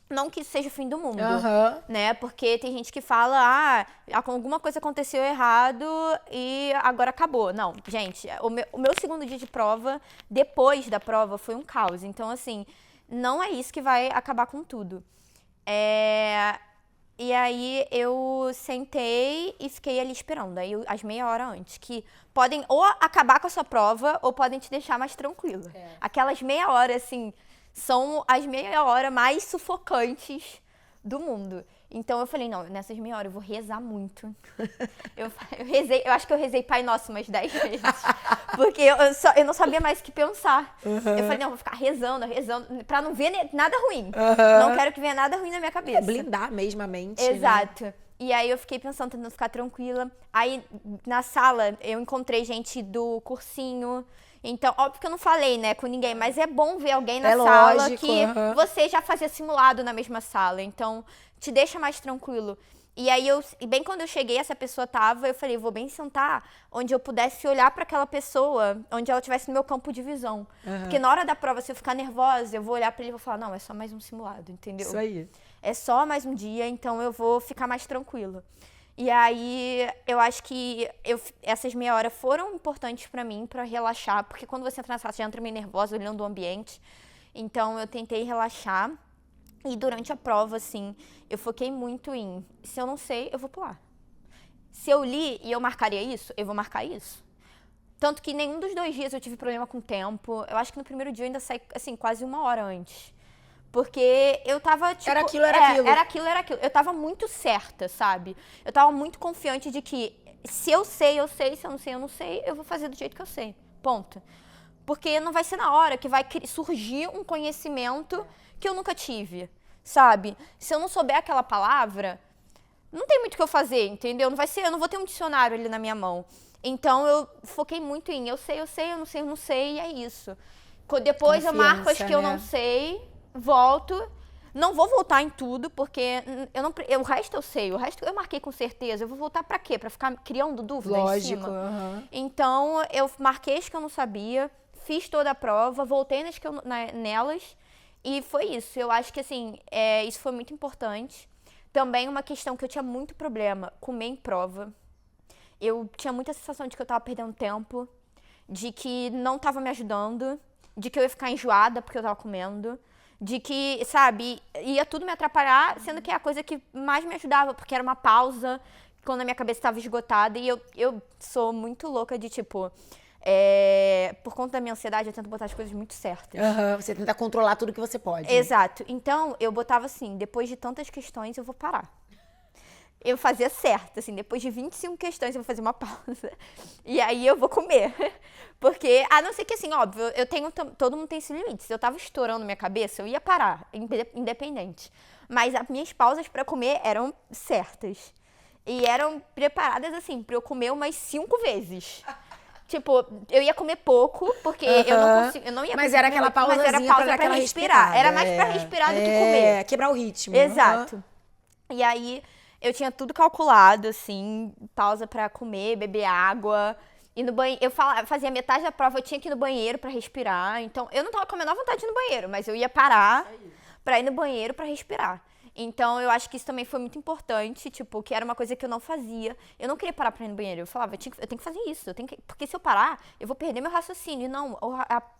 Não que isso seja o fim do mundo, né? Porque tem gente que fala, alguma coisa aconteceu errado e agora acabou. Não, gente, o meu segundo dia de prova, depois da prova, foi um caos. Então, assim, não é isso que vai acabar com tudo. E aí, eu sentei e fiquei ali esperando, aí as meia hora antes, que podem ou acabar com a sua prova ou podem te deixar mais tranquila. Aquelas meia hora, assim, são as meia hora mais sufocantes do mundo. Então eu falei, não, nessas meia hora eu vou rezar muito. Eu rezei, eu acho que eu rezei Pai Nosso umas 10 vezes. Porque eu não sabia mais o que pensar. Eu falei, não, eu vou ficar rezando, pra não ver nada ruim. Não quero que venha nada ruim na minha cabeça. Blindar mesmo a mente, Exato. né? E aí eu fiquei pensando, tentando ficar tranquila. Aí na sala eu encontrei gente do cursinho. Então, óbvio que eu não falei, né, com ninguém, mas é bom ver alguém na sala lógico, que você já fazia simulado na mesma sala. Então, te deixa mais tranquilo. E aí, bem quando eu cheguei, essa pessoa tava, eu falei, vou bem sentar onde eu pudesse olhar para aquela pessoa, onde ela estivesse no meu campo de visão. Porque na hora da prova, se eu ficar nervosa, eu vou olhar para ele e vou falar, não, é só mais um simulado, entendeu? Isso aí. É só mais um dia, então eu vou ficar mais tranquila. E aí, eu acho que essas meia hora foram importantes pra mim, pra relaxar. Porque quando você entra na sala, você já entra meio nervosa, olhando o ambiente. Então, eu tentei relaxar. E durante a prova, assim, eu foquei muito em... Se eu não sei, eu vou pular. Se eu li e eu marcaria isso, eu vou marcar isso. Tanto que nenhum dos 2 dias eu tive problema com o tempo. Eu acho que no primeiro dia eu ainda saí, assim, quase 1 hora antes. Porque eu tava, tipo... Era aquilo, era aquilo. Era aquilo. Eu tava muito certa, sabe? Eu tava muito confiante de que se eu sei, eu sei. Se eu não sei, eu não sei. Eu vou fazer do jeito que eu sei. Ponto. Porque não vai ser na hora que vai surgir um conhecimento que eu nunca tive, sabe? Se eu não souber aquela palavra, não tem muito o que eu fazer, entendeu? Não vai ser, eu não vou ter um dicionário ali na minha mão. Então, eu foquei muito em eu sei, eu não sei, e é isso. Depois eu marco as que eu não sei... Volto, não vou voltar em tudo, porque o resto eu sei, o resto eu marquei com certeza. Eu vou voltar pra quê? Pra ficar criando dúvida em cima? Lógico. Então, eu marquei as que eu não sabia, fiz toda a prova, voltei nelas, e foi isso. Eu acho que, assim, isso foi muito importante. Também uma questão que eu tinha muito problema, comer em prova. Eu tinha muita sensação de que eu tava perdendo tempo, de que não tava me ajudando, de que eu ia ficar enjoada porque eu tava comendo. De que, sabe, ia tudo me atrapalhar, sendo que é a coisa que mais me ajudava, porque era uma pausa, quando a minha cabeça estava esgotada, e eu sou muito louca de, tipo, por conta da minha ansiedade, eu tento botar as coisas muito certas. Você tenta controlar tudo que você pode. Exato. Então, eu botava assim, depois de tantas questões, eu vou parar. Eu fazia certo, assim, depois de 25 questões eu vou fazer uma pausa. E aí eu vou comer. Porque, a não ser que, assim, óbvio, todo mundo tem esse limite. Se eu tava estourando minha cabeça, eu ia parar, independente. Mas as minhas pausas pra comer eram certas. E eram preparadas, assim, pra eu comer umas 5 vezes. Tipo, eu ia comer pouco, porque eu não ia Mas era aquela pausazinha, mas era pausa pra dar aquela respirar. respirada. Era mais pra respirar do que comer. Quebrar o ritmo. Exato. E aí, eu tinha tudo calculado, assim, pausa pra comer, beber água. E no banheiro, eu fazia metade da prova, eu tinha que ir no banheiro pra respirar. Então, eu não tava com a menor vontade de ir no banheiro, mas eu ia parar pra ir no banheiro pra respirar. Então, eu acho que isso também foi muito importante, tipo, que era uma coisa que eu não fazia. Eu não queria parar pra ir no banheiro. Eu falava, eu tenho que fazer isso. Porque se eu parar, eu vou perder meu raciocínio. Não,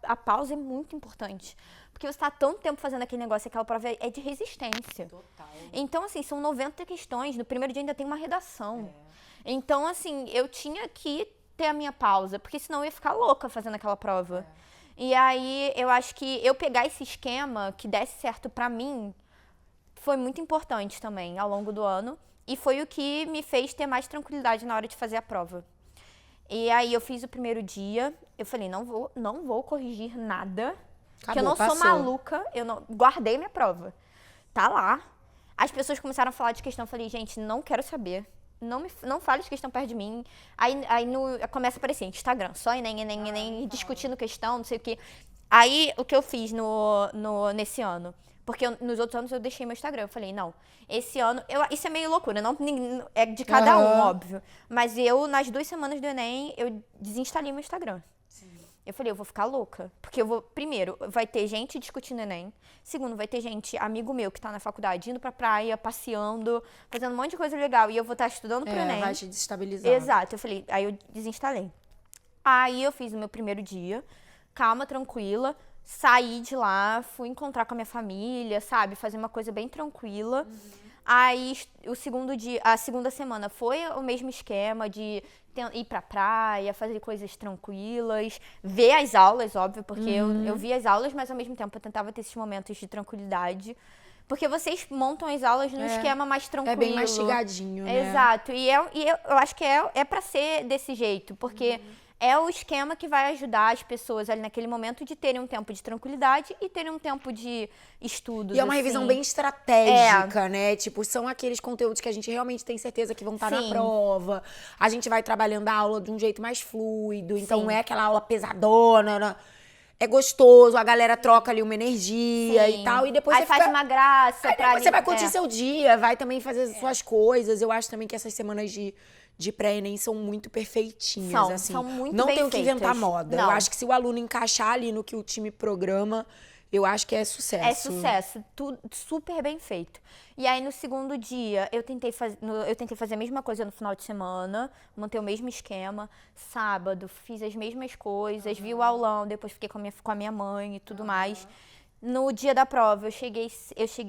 a pausa é muito importante. Porque você tá há tanto tempo fazendo aquele negócio, aquela prova é de resistência. Total. Então, assim, são 90 questões. No primeiro dia ainda tem uma redação. Então, assim, eu tinha que ter a minha pausa, porque senão eu ia ficar louca fazendo aquela prova. E aí, eu acho que eu pegar esse esquema que desse certo pra mim foi muito importante também ao longo do ano. E foi o que me fez ter mais tranquilidade na hora de fazer a prova. E aí, eu fiz o primeiro dia, eu falei, não vou corrigir nada, porque eu não sou maluca, eu não guardei minha prova. Tá lá. As pessoas começaram a falar de questão, eu falei, gente, não quero saber. Não fale de questão perto de mim. Aí começa a aparecer Instagram, só Enem, discutindo questão, não sei o quê. Aí, o que eu fiz nesse ano? Porque nos outros anos eu deixei meu Instagram. Eu falei, não, esse ano... isso é meio loucura, é de cada um, óbvio. Mas nas 2 semanas do Enem, eu desinstalei meu Instagram. Eu falei, eu vou ficar louca. Porque primeiro, vai ter gente discutindo Enem. Segundo, vai ter gente, amigo meu, que tá na faculdade, indo pra praia, passeando, fazendo um monte de coisa legal. E eu vou estar estudando pro Enem. Vai te desestabilizar. Exato. Eu falei, aí eu desinstalei. Aí eu fiz o meu primeiro dia, calma, tranquila. Saí de lá, fui encontrar com a minha família, sabe? Fazer uma coisa bem tranquila. Aí, a segunda semana foi o mesmo esquema de ir pra praia, fazer coisas tranquilas, ver as aulas, óbvio, porque eu via as aulas, mas ao mesmo tempo eu tentava ter esses momentos de tranquilidade. Porque vocês montam as aulas num esquema mais tranquilo. É bem mastigadinho, né? Exato. E eu acho que é pra ser desse jeito, porque é o esquema que vai ajudar as pessoas ali naquele momento de terem um tempo de tranquilidade e terem um tempo de estudos. E é uma assim. revisão bem estratégica, né? Tipo, são aqueles conteúdos que a gente realmente tem certeza que vão estar na Sim. prova. A gente vai trabalhando a aula de um jeito mais fluido. Então, Sim. não é aquela aula pesadona, né? É gostoso, a galera troca ali uma energia Sim. e tal. E depois Aí você faz fica... uma graça. Aí pra depois você vai ali- curtir seu dia, vai também fazer as suas coisas. Eu acho também que essas semanas de pré-ENEM são muito perfeitinhas, assim. São muito não bem tem o que inventar feitas. moda. Não. Eu acho que se o aluno encaixar ali no que o time programa, eu acho que é sucesso. É sucesso, tudo super bem feito. E aí no segundo dia eu tentei fazer a mesma coisa no final de semana, manter o mesmo esquema. Sábado fiz as mesmas coisas, vi o aulão, depois fiquei com a minha mãe e tudo mais. No dia da prova eu cheguei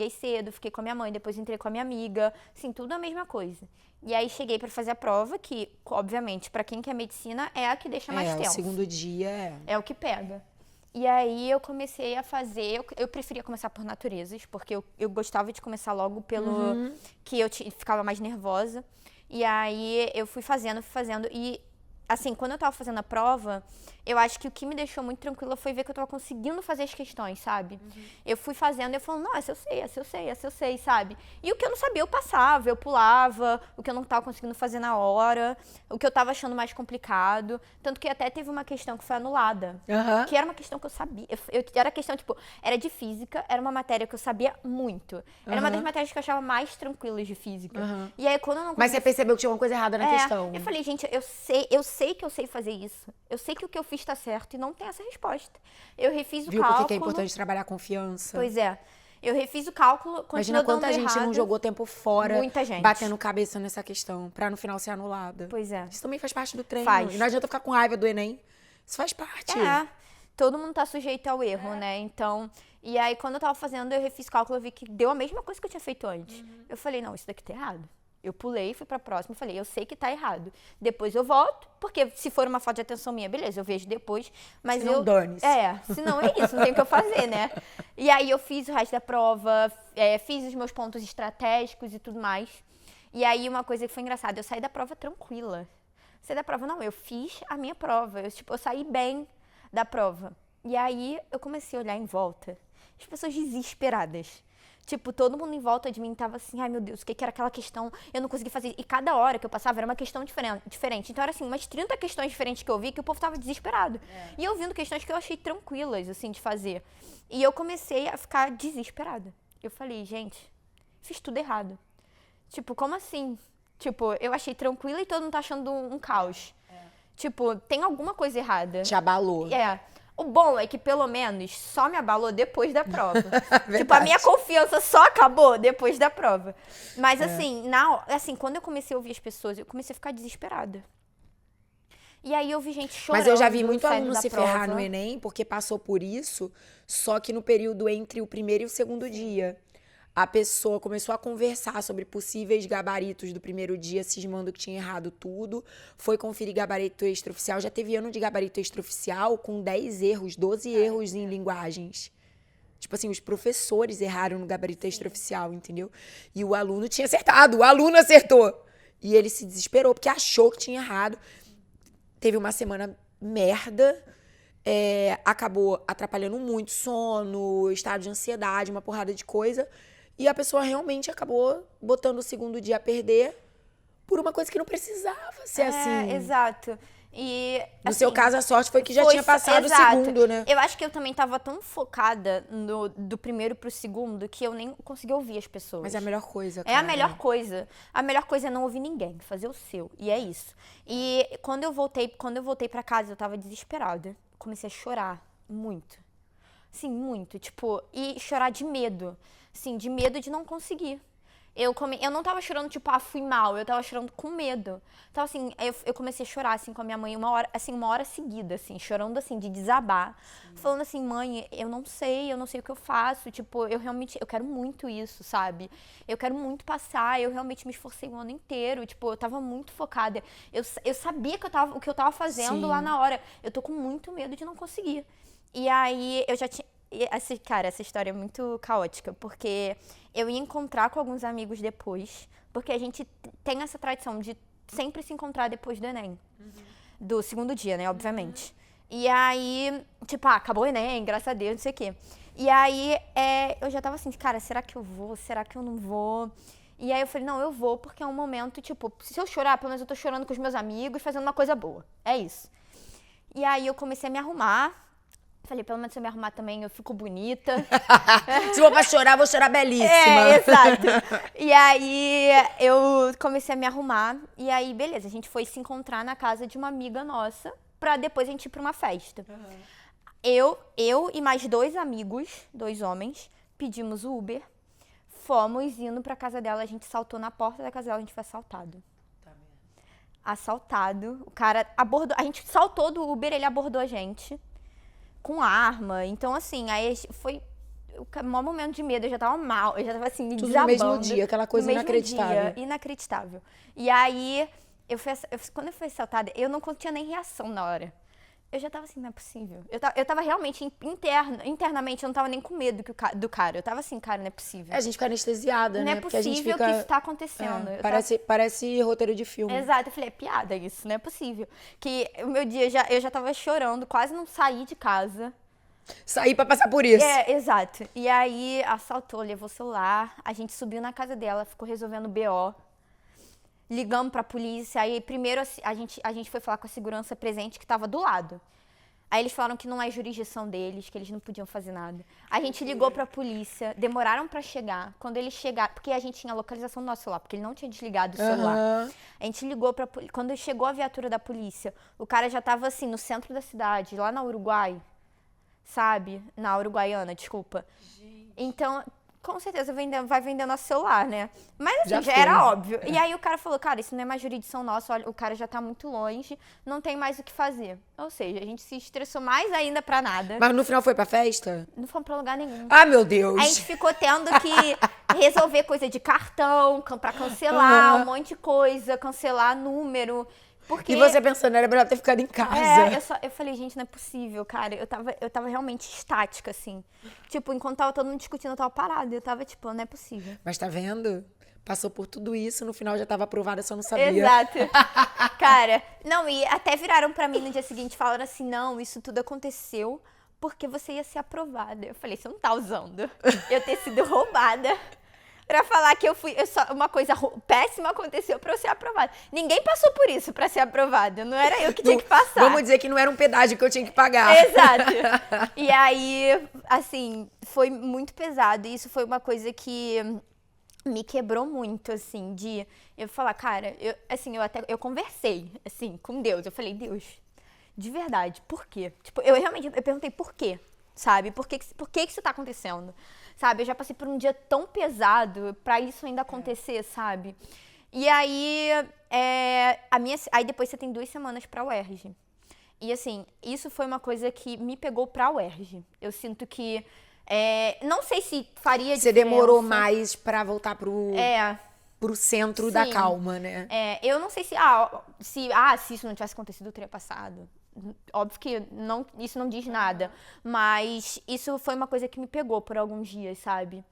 cedo, fiquei com a minha mãe, depois entrei com a minha amiga, assim, tudo a mesma coisa. E aí cheguei pra fazer a prova, que obviamente pra quem quer medicina é a que deixa mais o tempo. segundo dia É o que pega. E aí eu comecei a fazer, eu preferia começar por naturezas, porque eu gostava de começar logo pelo que eu ficava mais nervosa. E aí eu fui fazendo e assim, quando eu tava fazendo a prova, eu acho que o que me deixou muito tranquila foi ver que eu tava conseguindo fazer as questões, sabe? Eu fui fazendo e eu falando, não, essa eu sei, sabe? E o que eu não sabia, eu passava, eu pulava, o que eu não tava conseguindo fazer na hora, o que eu tava achando mais complicado. Tanto que até teve uma questão que foi anulada. Aham. Que era uma questão que eu sabia. Era questão, tipo, era de física, era uma matéria que eu sabia muito. Era uma das matérias que eu achava mais tranquilas de física. E aí, quando eu não Mas você percebeu que tinha uma coisa errada na questão. eu falei, gente, eu sei que eu sei fazer isso. Eu sei que o que eu fiz tá certo e não tem essa resposta. Eu refiz o Viu cálculo. por que é importante trabalhar a confiança? Pois é. Eu refiz o cálculo, Imagina continuou quanta dando gente não errado. jogou tempo fora, Muita gente. batendo cabeça nessa questão, pra no final ser anulada. Pois é. Isso também faz parte do treino. Faz. E não adianta ficar com raiva do Enem. Isso faz parte. É, todo mundo tá sujeito ao erro, né? Então, e aí quando eu tava fazendo, eu refiz cálculo, eu vi que deu a mesma coisa que eu tinha feito antes. Eu falei, não, isso daqui tá errado. Eu pulei, fui pra próxima e falei, eu sei que tá errado. Depois eu volto, porque se for uma falta de atenção minha, beleza, eu vejo depois. Mas Se não, dane-se. Senão é isso, não tem o que eu fazer, né? E aí eu fiz o resto da prova, fiz os meus pontos estratégicos e tudo mais. E aí uma coisa que foi engraçada, eu saí da prova tranquila. Saí da prova, não, eu fiz a minha prova. Eu saí bem da prova. E aí eu comecei a olhar em volta, as pessoas desesperadas. Tipo, todo mundo em volta de mim tava assim, ai meu Deus, o que era aquela questão? Eu não consegui fazer. E cada hora que eu passava era uma questão diferente. Então era assim, umas 30 questões diferentes que eu vi que o povo tava desesperado. E eu vindo questões que eu achei tranquilas, assim, de fazer. E eu comecei a ficar desesperada. Eu falei, gente, fiz tudo errado. Tipo, como assim? Tipo, eu achei tranquila e todo mundo tá achando um caos. Tipo, tem alguma coisa errada. Te abalou. O bom é que, pelo menos, só me abalou depois da prova. Tipo, a Verdade. minha confiança só acabou depois da prova. Mas, assim, quando eu comecei a ouvir as pessoas, eu comecei a ficar desesperada. E aí eu vi gente chorando. Mas eu já vi muito saindo aluno da se prova. ferrar no Enem porque passou por isso, só que no período entre o primeiro e o segundo dia. A pessoa começou a conversar sobre possíveis gabaritos do primeiro dia, cismando que tinha errado tudo. Foi conferir gabarito extraoficial. Já teve ano de gabarito extraoficial com 10 erros, 12 erros em linguagens. Tipo assim, os professores erraram no gabarito extraoficial, entendeu? E o aluno tinha acertado, o aluno acertou. E ele se desesperou porque achou que tinha errado. Teve uma semana merda. Acabou atrapalhando muito sono, estado de ansiedade, uma porrada de coisa. E a pessoa realmente acabou botando o segundo dia a perder por uma coisa que não precisava ser assim. Exato. E, No assim, seu caso, a sorte foi que já tinha passado o exato. segundo, né? Eu acho que eu também tava tão focada do primeiro pro segundo que eu nem consegui ouvir as pessoas. Mas é a melhor coisa, É cara. a melhor coisa. A melhor coisa é não ouvir ninguém, fazer o seu. E é isso. E quando eu voltei pra casa, eu tava desesperada. Comecei a chorar muito. Assim, muito. Tipo, e chorar de medo. Assim, de medo de não conseguir. Eu não tava chorando, tipo, fui mal. Eu tava chorando com medo. Então, assim, eu comecei a chorar, assim, com a minha mãe uma hora seguida, assim, chorando, assim, de desabar. Falando assim, mãe, eu não sei o que eu faço. Tipo, eu quero muito isso, sabe? Eu quero muito passar. Eu realmente me esforcei o ano inteiro. Tipo, eu tava muito focada. Eu sabia o que eu tava fazendo Sim. lá na hora. Eu tô com muito medo de não conseguir. E aí, eu já tinha... Cara, essa história é muito caótica, porque eu ia encontrar com alguns amigos depois, porque a gente tem essa tradição de sempre se encontrar depois do Enem. Do segundo dia, né, obviamente. E aí, tipo, acabou o Enem, graças a Deus, não sei o quê. E aí, eu já tava assim, cara, será que eu vou? Será que eu não vou? E aí eu falei, não, eu vou, porque é um momento, tipo, se eu chorar, pelo menos eu tô chorando com os meus amigos, fazendo uma coisa boa. É isso. E aí eu comecei a me arrumar. Falei, pelo menos se eu me arrumar também, eu fico bonita. Se for pra chorar, vou chorar belíssima. Exato. E aí eu comecei a me arrumar. E aí, beleza, a gente foi se encontrar na casa de uma amiga nossa, pra depois a gente ir pra uma festa. Eu e mais 2 amigos, 2 homens, pedimos o Uber. Fomos indo pra casa dela, a gente saltou na porta da casa dela, a gente foi assaltado. Assaltado. O cara abordou, a gente saltou do Uber, ele abordou a gente com arma. Então, assim, aí foi o maior momento de medo. Eu já tava mal, eu já tava assim, me Tudo desabando. no mesmo dia, aquela coisa no mesmo inacreditável. Dia, inacreditável. E aí, quando eu fui assaltada, eu não tinha nem reação na hora. Eu já tava assim, não é possível. Eu tava realmente internamente, eu não tava nem com medo do cara. Eu tava assim, cara, não é possível. A gente fica anestesiada, Não né? é Porque a gente possível fica... que isso tá acontecendo. Parece roteiro de filme. Exato, eu falei, é piada isso, não é possível. Que o meu dia, eu já tava chorando, quase não saí de casa. Saí pra passar por isso. Exato. E aí, assaltou, levou o celular, a gente subiu na casa dela, ficou resolvendo BO. Ligamos pra polícia, aí primeiro a gente foi falar com a segurança presente que tava do lado. Aí eles falaram que não é jurisdição deles, que eles não podiam fazer nada. A gente ligou pra polícia, demoraram pra chegar. Quando eles chegaram, porque a gente tinha a localização do nosso celular, porque ele não tinha desligado o celular. A gente ligou pra polícia. Quando chegou a viatura da polícia, o cara já tava assim, no centro da cidade, lá na Uruguai, sabe? Na Uruguaiana, desculpa. Então, com certeza vai vender nosso celular, né? Mas assim, já era óbvio. E aí o cara falou, cara, isso não é mais jurisdição nossa, olha, o cara já tá muito longe, não tem mais o que fazer. Ou seja, a gente se estressou mais ainda pra nada. Mas no final foi pra festa? Não fomos pra lugar nenhum. Ah, meu Deus! A gente ficou tendo que resolver coisa de cartão, pra cancelar um monte de coisa, cancelar número. Porque... E você pensando, era melhor ter ficado em casa. Eu falei, gente, não é possível, cara. Eu tava realmente estática, assim. Tipo, enquanto tava todo mundo discutindo, eu tava parada. Eu tava, tipo, não é possível. Mas tá vendo? Passou por tudo isso, no final já tava aprovada, só não sabia. Exato. Cara, não, e até viraram pra mim no dia seguinte, falaram assim, não, isso tudo aconteceu porque você ia ser aprovada. Eu falei, você não tá usando eu ter sido roubada pra falar que uma coisa péssima aconteceu pra eu ser aprovada. Ninguém passou por isso pra ser aprovada. Não era eu que tinha que passar. Vamos dizer que não era um pedágio que eu tinha que pagar. Exato. E aí, assim, foi muito pesado. E isso foi uma coisa que me quebrou muito, assim, de eu falar, cara, eu conversei, assim, com Deus. Eu falei, Deus, de verdade, por quê? Tipo, eu perguntei por quê, sabe? Por que isso tá acontecendo? Sabe, eu já passei por um dia tão pesado pra isso ainda acontecer, sabe? E aí, aí depois você tem 2 semanas pra UERJ. E assim, isso foi uma coisa que me pegou pra UERJ. Eu sinto que, não sei se faria diferença. Você demorou mais pra voltar pro centro Sim. da calma, né? Eu não sei se isso não tivesse acontecido, eu teria passado. Óbvio que isso não diz nada, mas isso foi uma coisa que me pegou por alguns dias, sabe?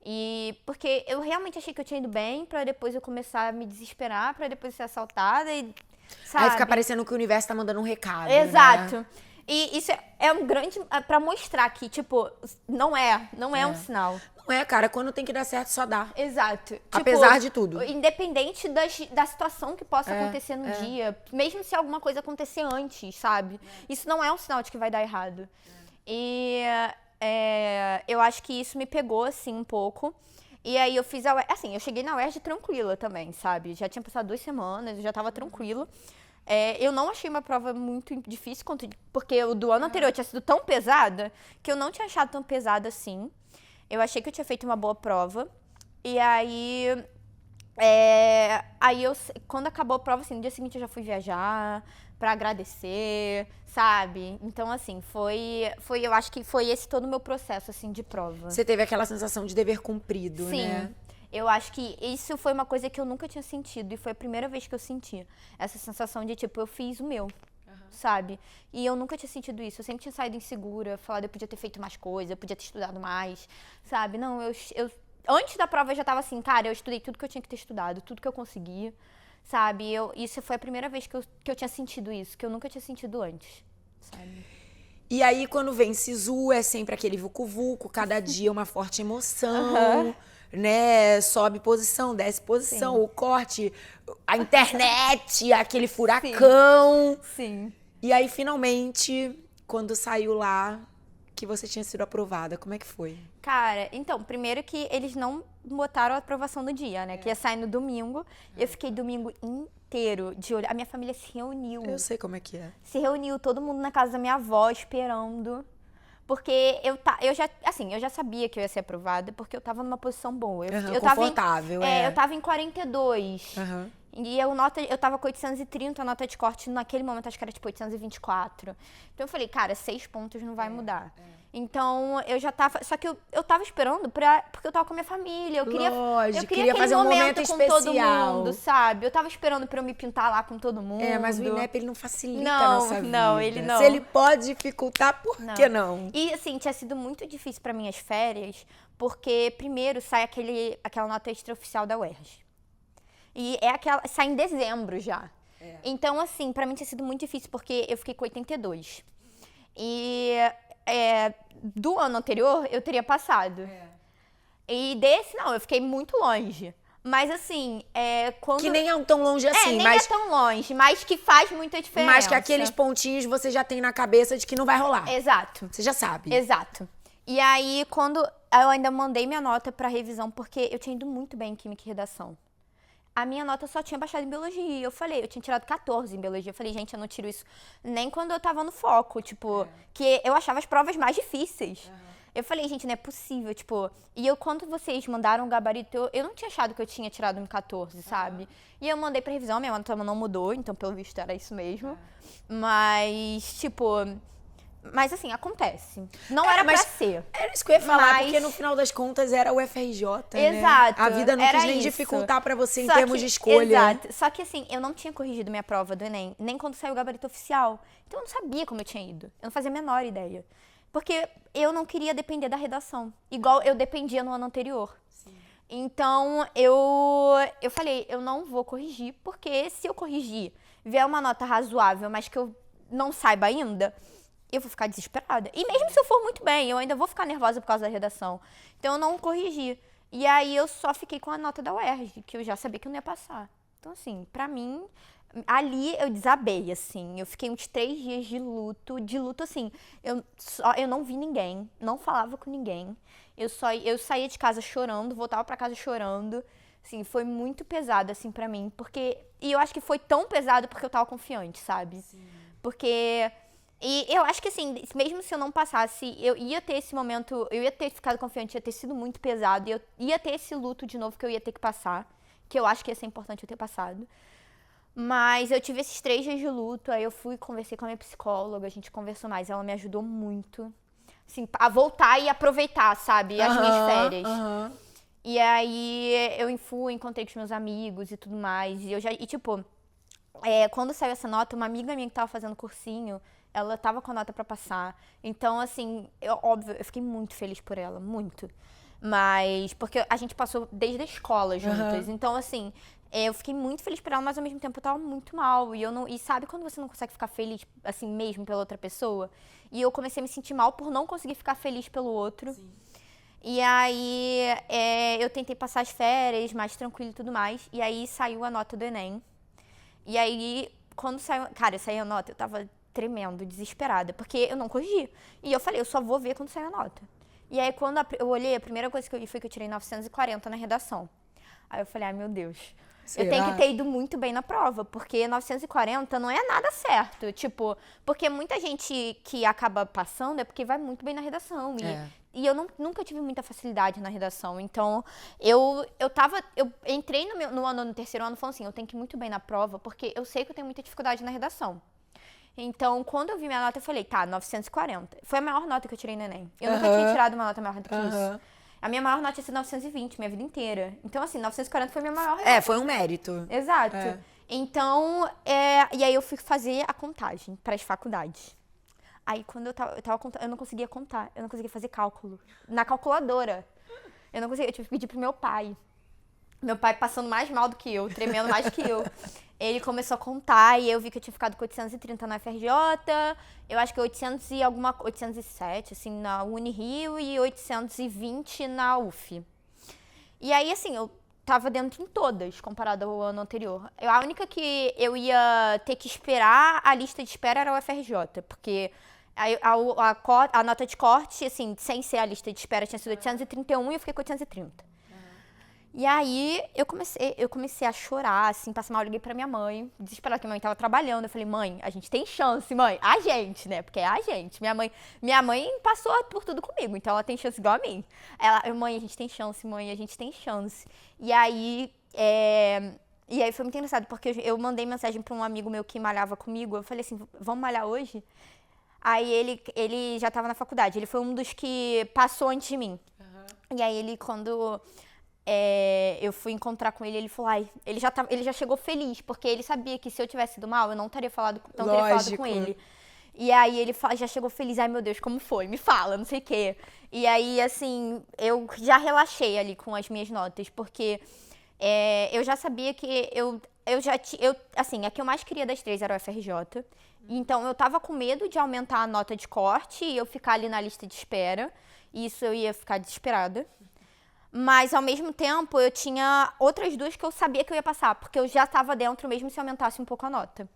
E porque eu realmente achei que eu tinha ido bem, pra depois eu começar a me desesperar, pra depois ser assaltada e, sabe? Aí fica parecendo que o universo tá mandando um recado, Exato. né? E isso é um grande... pra mostrar que, tipo, não é um sinal. Não é, cara, quando tem que dar certo, só dá. Exato. Tipo, Apesar de tudo. Independente da situação que possa acontecer no dia, mesmo se alguma coisa acontecer antes, sabe? Isso não é um sinal de que vai dar errado. E eu acho que isso me pegou, assim, um pouco. E aí eu fiz assim, eu cheguei na UERJ tranquila também, sabe? Já tinha passado 2 semanas, eu já tava tranquila. Eu não achei uma prova muito difícil, porque o do ano anterior tinha sido tão pesada que eu não tinha achado tão pesada assim. Eu achei que eu tinha feito uma boa prova. E aí, quando acabou a prova, assim, no dia seguinte eu já fui viajar pra agradecer, sabe? Então, assim, eu acho que foi esse todo o meu processo, assim, de prova. Você teve aquela sensação de dever cumprido, Sim. né? Eu acho que isso foi uma coisa que eu nunca tinha sentido. E foi a primeira vez que eu senti essa sensação de, tipo, eu fiz o meu. sabe? E eu nunca tinha sentido isso. Eu sempre tinha saído insegura, falado eu podia ter feito mais coisa, eu podia ter estudado mais, sabe? Não, eu antes da prova eu já tava assim, cara, eu estudei tudo que eu tinha que ter estudado, tudo que eu consegui, sabe? Isso foi a primeira vez que eu tinha sentido isso, que eu nunca tinha sentido antes, sabe? E aí, quando vem Sisu, é sempre aquele vucu-vucu, cada dia uma forte emoção, né? Sobe posição, desce posição, Sim. o corte, a internet, aquele furacão. Sim. E aí, finalmente, quando saiu lá que você tinha sido aprovada, como é que foi? Cara, então, primeiro que eles não botaram a aprovação do dia, né? Que ia sair no domingo. Eu fiquei domingo inteiro de olho. A minha família se reuniu. Eu sei como é que é. Se reuniu todo mundo na casa da minha avó esperando. Porque eu já sabia que eu ia ser aprovada, porque eu tava numa posição boa. Eu tava confortável, eu tava em 42. Aham. E eu tava com 830, a nota de corte naquele momento acho que era tipo 824. Então eu falei, cara, 6 pontos não vai mudar. Então eu já tava. Só que eu tava esperando porque eu tava com a minha família. Lógico, eu queria aquele fazer um momento com especial. todo mundo, sabe? Eu tava esperando pra eu me pintar lá com todo mundo. Mas o INEP, ele não facilita Não, a nossa vida. não, ele não. Se ele pode dificultar, por que não? E assim, tinha sido muito difícil pra mim as férias, porque primeiro sai aquela nota extraoficial da UERJ. E sai em dezembro já. Então, assim, pra mim tinha sido muito difícil, porque eu fiquei com 82. E do ano anterior, eu teria passado. E desse, não, eu fiquei muito longe. Mas, assim, quando... Que nem é tão longe assim, nem mas... é tão longe, mas que faz muita diferença. Mas que aqueles pontinhos você já tem na cabeça de que não vai rolar. Exato. Você já sabe. Exato. E aí, quando... Eu ainda mandei minha nota pra revisão, porque eu tinha ido muito bem em Química e Redação. A minha nota só tinha baixado em Biologia. Eu tinha tirado 14 em Biologia. Eu falei, gente, eu não tiro isso nem quando eu tava no foco, tipo... Que eu achava as provas mais difíceis. Eu falei, gente, não é possível, tipo... E quando vocês mandaram o gabarito, eu não tinha achado que eu tinha tirado um 14, sabe? E eu mandei pra revisão, minha nota não mudou, então pelo visto era isso mesmo. Mas, tipo... Mas assim, acontece. Não era pra ser. Era isso que eu ia falar, Mas- porque no final das contas era o FRJ, Exato, né? A vida não era quis nem isso. dificultar pra você em Só termos que- de escolha. Exato. Só que assim, eu não tinha corrigido minha prova do Enem, nem quando saiu o gabarito oficial. Então eu não sabia como eu tinha ido. Eu não fazia a menor ideia. Porque eu não queria depender da redação, igual eu dependia no ano anterior. Então eu falei, eu não vou corrigir, porque se eu corrigir, vier uma nota razoável, mas que eu não saiba ainda, eu vou ficar desesperada. E mesmo se eu for muito bem, eu ainda vou ficar nervosa por causa da redação. Então eu não corrigi. E aí eu só fiquei com a nota da UERJ, que eu já sabia que eu não ia passar. Então assim, pra mim, ali eu desabei, assim. Eu fiquei uns 3 dias de luto assim. Eu não vi ninguém, não falava com ninguém. Eu saía de casa chorando, voltava pra casa chorando. Assim, foi muito pesado, assim, pra mim. E eu acho que foi tão pesado porque eu tava confiante, sabe? Porque... E eu acho que, assim, mesmo se eu não passasse, eu ia ter esse momento, eu ia ter ficado confiante, ia ter sido muito pesado, e eu ia ter esse luto de novo que eu ia ter que passar, que eu acho que ia ser importante eu ter passado. Mas eu tive esses 3 dias de luto, aí eu conversei com a minha psicóloga, a gente conversou mais, ela me ajudou muito, assim, a voltar e aproveitar, sabe, as minhas férias. E aí eu encontrei com os meus amigos e tudo mais, e tipo, quando saiu essa nota, uma amiga minha que tava fazendo cursinho, ela tava com a nota pra passar. Então, assim, óbvio, eu fiquei muito feliz por ela, muito. Mas, porque a gente passou desde a escola juntas. Então, assim, eu fiquei muito feliz por ela, mas ao mesmo tempo eu tava muito mal. E sabe quando você não consegue ficar feliz, assim, mesmo pela outra pessoa? E eu comecei a me sentir mal por não conseguir ficar feliz pelo outro. E aí, eu tentei passar as férias mais tranquilo e tudo mais. E aí saiu a nota do Enem. E aí, quando saiu... Cara, saiu a nota, eu tava tremendo, desesperada, porque eu não corrigi. E eu falei, eu só vou ver quando sair a nota. E aí, quando eu olhei, a primeira coisa que eu vi foi que eu tirei 940 na redação. Aí eu falei, ai meu Deus, eu tenho que ter ido muito bem na prova, porque 940 não é nada certo. Tipo, porque muita gente que acaba passando é porque vai muito bem na redação. E eu nunca tive muita facilidade na redação. Então, eu entrei no terceiro ano falando assim, eu tenho que ir muito bem na prova, porque eu sei que eu tenho muita dificuldade na redação. Então, quando eu vi minha nota, eu falei, tá, 940. Foi a maior nota que eu tirei no Enem. Eu nunca tinha tirado uma nota maior do que isso. A minha maior nota tinha sido 920, minha vida inteira. Então, assim, 940 foi a minha maior nota. Foi um mérito. Exato. Então, e aí eu fui fazer a contagem para as faculdades. Aí quando eu tava contando, eu não conseguia contar, eu não conseguia fazer cálculo. Na calculadora. Eu não conseguia, eu tive que pedir pro meu pai. Meu pai passando mais mal do que eu, tremendo mais do que eu. Ele começou a contar e eu vi que eu tinha ficado com 830 na FRJ, eu acho que 807, assim, na Unirio e 820 na UF. E aí, assim, eu tava dentro em todas, comparado ao ano anterior. A única que eu ia ter que esperar a lista de espera era o FRJ, porque a nota de corte, assim, sem ser a lista de espera, tinha sido 831 e eu fiquei com 830. E aí, eu comecei a chorar, assim, passar mal, eu liguei pra minha mãe, desesperada, que minha mãe tava trabalhando. Eu falei, mãe, a gente tem chance, mãe. A gente, né? Porque é a gente. Minha mãe passou por tudo comigo, então ela tem chance igual a mim. Mãe, a gente tem chance, mãe, a gente tem chance. E aí foi muito engraçado, porque eu mandei mensagem pra um amigo meu que malhava comigo. Eu falei assim, vamos malhar hoje? Aí ele já tava na faculdade, ele foi um dos que passou antes de mim. E aí ele, quando eu fui encontrar com ele, ele falou, ele já chegou feliz, porque ele sabia que se eu tivesse ido mal, eu não teria falado com ele. E aí ele já chegou feliz, ai meu Deus, como foi? Me fala, não sei o quê. E aí, assim, eu já relaxei ali com as minhas notas, porque eu já sabia que assim, a que eu mais queria das três era o FRJ. Então eu tava com medo de aumentar a nota de corte e eu ficar ali na lista de espera. E isso eu ia ficar desesperada. Mas, ao mesmo tempo, eu tinha outras duas que eu sabia que eu ia passar, porque eu já estava dentro mesmo se aumentasse um pouco a nota.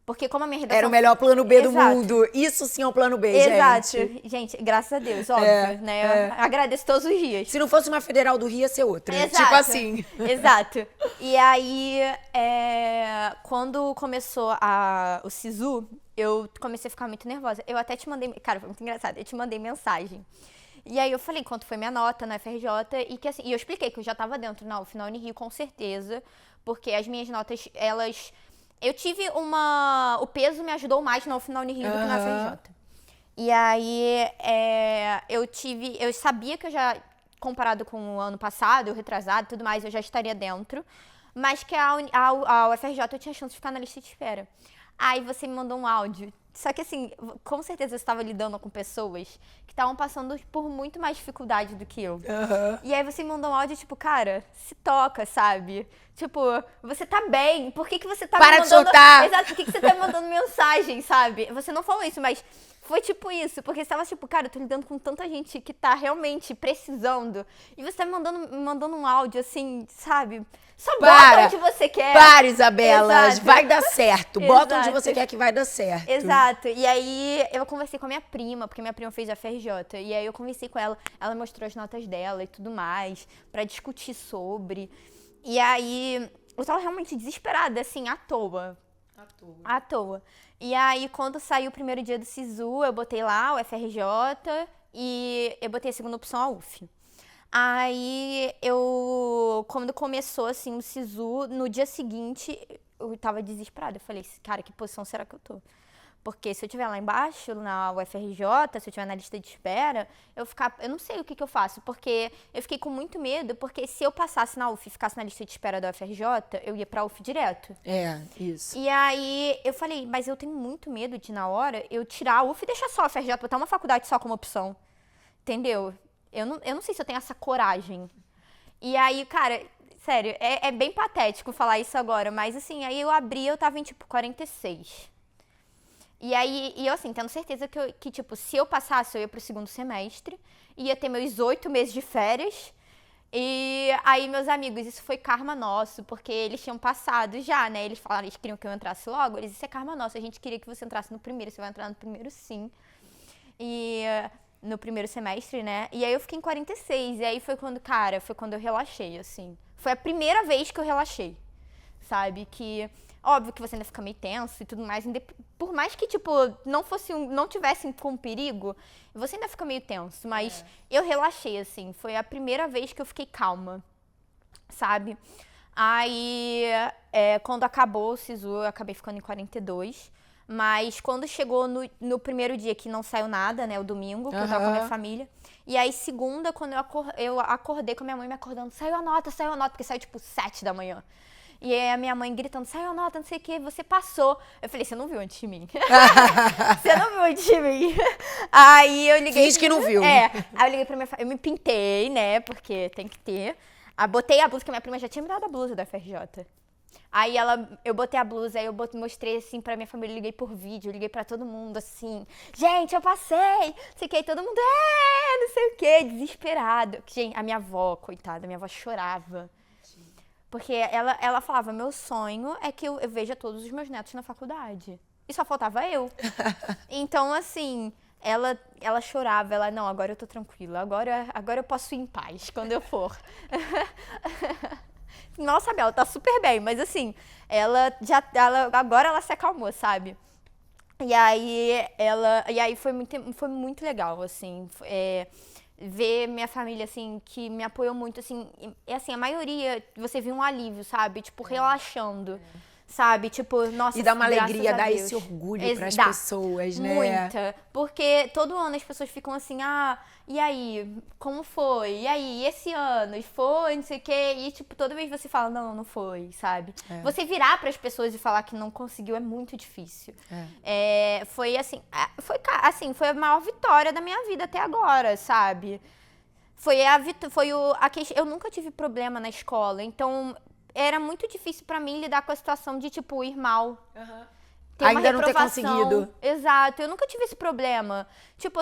Porque como a minha redação... Era o melhor plano B do Exato. mundo. Isso sim é um plano B, Exato. gente. Gente, graças a Deus, óbvio, né? Eu agradeço todos os dias. Se não fosse uma Federal do Rio, ia ser outra. Exato. Tipo assim. Exato. E aí, quando começou o SISU, eu comecei a ficar muito nervosa. Eu até te mandei... Cara, foi muito engraçado. Eu te mandei mensagem. E aí eu falei quanto foi minha nota na FRJ e que assim, e eu expliquei que eu já tava dentro na UF, na Unirio, com certeza, porque as minhas notas, eu tive o peso me ajudou mais na UF, na Unirio do que na FRJ. E aí eu sabia que eu já, comparado com o ano passado, o retrasado e tudo mais, eu já estaria dentro, mas que a UFRJ eu tinha chance de ficar na lista de espera. Aí você me mandou um áudio. Só que assim, com certeza eu estava lidando com pessoas que estavam passando por muito mais dificuldade do que eu. E aí você me mandou um áudio, tipo, cara, se toca, sabe? Tipo, você tá bem, por que você tá me mandando... Para de soltar! Exato, por que você tá me mandando mensagem, sabe? Você não falou isso, mas foi tipo isso, porque você tava tipo, cara, eu tô lidando com tanta gente que tá realmente precisando, e você tá me mandando um áudio assim, sabe? Só bota onde você quer. Para, Isabela, Exato. vai dar certo. Bota onde Exato. você quer que vai dar certo. Exato. E aí eu conversei com a minha prima, porque minha prima fez a FRJ, e aí eu conversei com ela, ela mostrou as notas dela e tudo mais, pra discutir sobre. E aí eu tava realmente desesperada, assim, à toa. À toa. E aí, quando saiu o primeiro dia do SISU, eu botei lá o FRJ e eu botei a segunda opção, a UF. Aí, quando começou, assim, o SISU, no dia seguinte, eu tava desesperada. Eu falei, cara, que posição será que eu tô? Porque se eu estiver lá embaixo, na UFRJ, se eu estiver na lista de espera, eu não sei o que eu faço, porque eu fiquei com muito medo, porque se eu passasse na UF e ficasse na lista de espera da UFRJ, eu ia pra UF direto. Isso. E aí eu falei, mas eu tenho muito medo de, na hora, eu tirar a UF e deixar só a UFRJ, botar uma faculdade só como opção. Entendeu? Eu não sei se eu tenho essa coragem. E aí, cara, sério, é bem patético falar isso agora, mas assim, aí eu abri, eu tava em tipo 46. E aí, eu assim, tendo certeza que, tipo, se eu passasse, eu ia pro segundo semestre, ia ter meus 8 meses de férias, e aí meus amigos, isso foi karma nosso, porque eles tinham passado já, né, eles falaram, eles queriam que eu entrasse logo, isso é karma nosso, a gente queria que você entrasse no primeiro, você vai entrar no primeiro sim, e no primeiro semestre, né, e aí eu fiquei em 46, e aí foi quando eu relaxei, assim, foi a primeira vez que eu relaxei, sabe, que... Óbvio que você ainda fica meio tenso e tudo mais. Por mais que, tipo, não tivesse com perigo, você ainda fica meio tenso. Mas eu relaxei, assim. Foi a primeira vez que eu fiquei calma, sabe? Aí, quando acabou o SISU, eu acabei ficando em 42. Mas quando chegou no primeiro dia que não saiu nada, né? O domingo, que eu tava com a minha família. E aí, segunda, quando eu acordei com a minha mãe me acordando, saiu a nota, porque saiu, tipo, 7 da manhã. E aí a minha mãe gritando, saiu nota, não sei o que, você passou. Eu falei, você não viu antes de mim. Você não viu antes de mim. Aí eu liguei... Finge que não viu. Aí eu liguei pra minha família, eu me pintei, né, porque tem que ter. Aí botei a blusa, que a minha prima já tinha me dado a blusa da FRJ. Aí eu botei a blusa, aí eu mostrei assim pra minha família, liguei por vídeo, liguei pra todo mundo assim, gente, eu passei, não sei o que, aí todo mundo, não sei o que, desesperado. Gente, a minha avó, coitada, minha avó chorava. Porque ela falava, meu sonho é que eu veja todos os meus netos na faculdade. E só faltava eu. Então, assim, ela chorava, não, agora eu tô tranquila, agora eu posso ir em paz quando eu for. Nossa, Bel, tá super bem, mas assim, agora ela se acalmou, sabe? E aí foi muito legal, assim, ver minha família, assim, que me apoiou muito, assim, e assim, a maioria, você viu um alívio, sabe? Tipo, relaxando, sabe? Tipo, nossa, E dá uma alegria, graças a dá Deus. esse orgulho pras Dá. pessoas, né? Muita. Porque todo ano as pessoas ficam assim, e aí, como foi? E aí, esse ano? Foi, não sei o quê. E, tipo, toda vez você fala, não foi, sabe? Você virar pras pessoas e falar que não conseguiu é muito difícil. Foi assim, foi a maior vitória da minha vida até agora, sabe? Eu nunca tive problema na escola, então era muito difícil pra mim lidar com a situação de, tipo, ir mal. Ter uma Ainda não ter reprovação. conseguido. Exato, eu nunca tive esse problema. Tipo,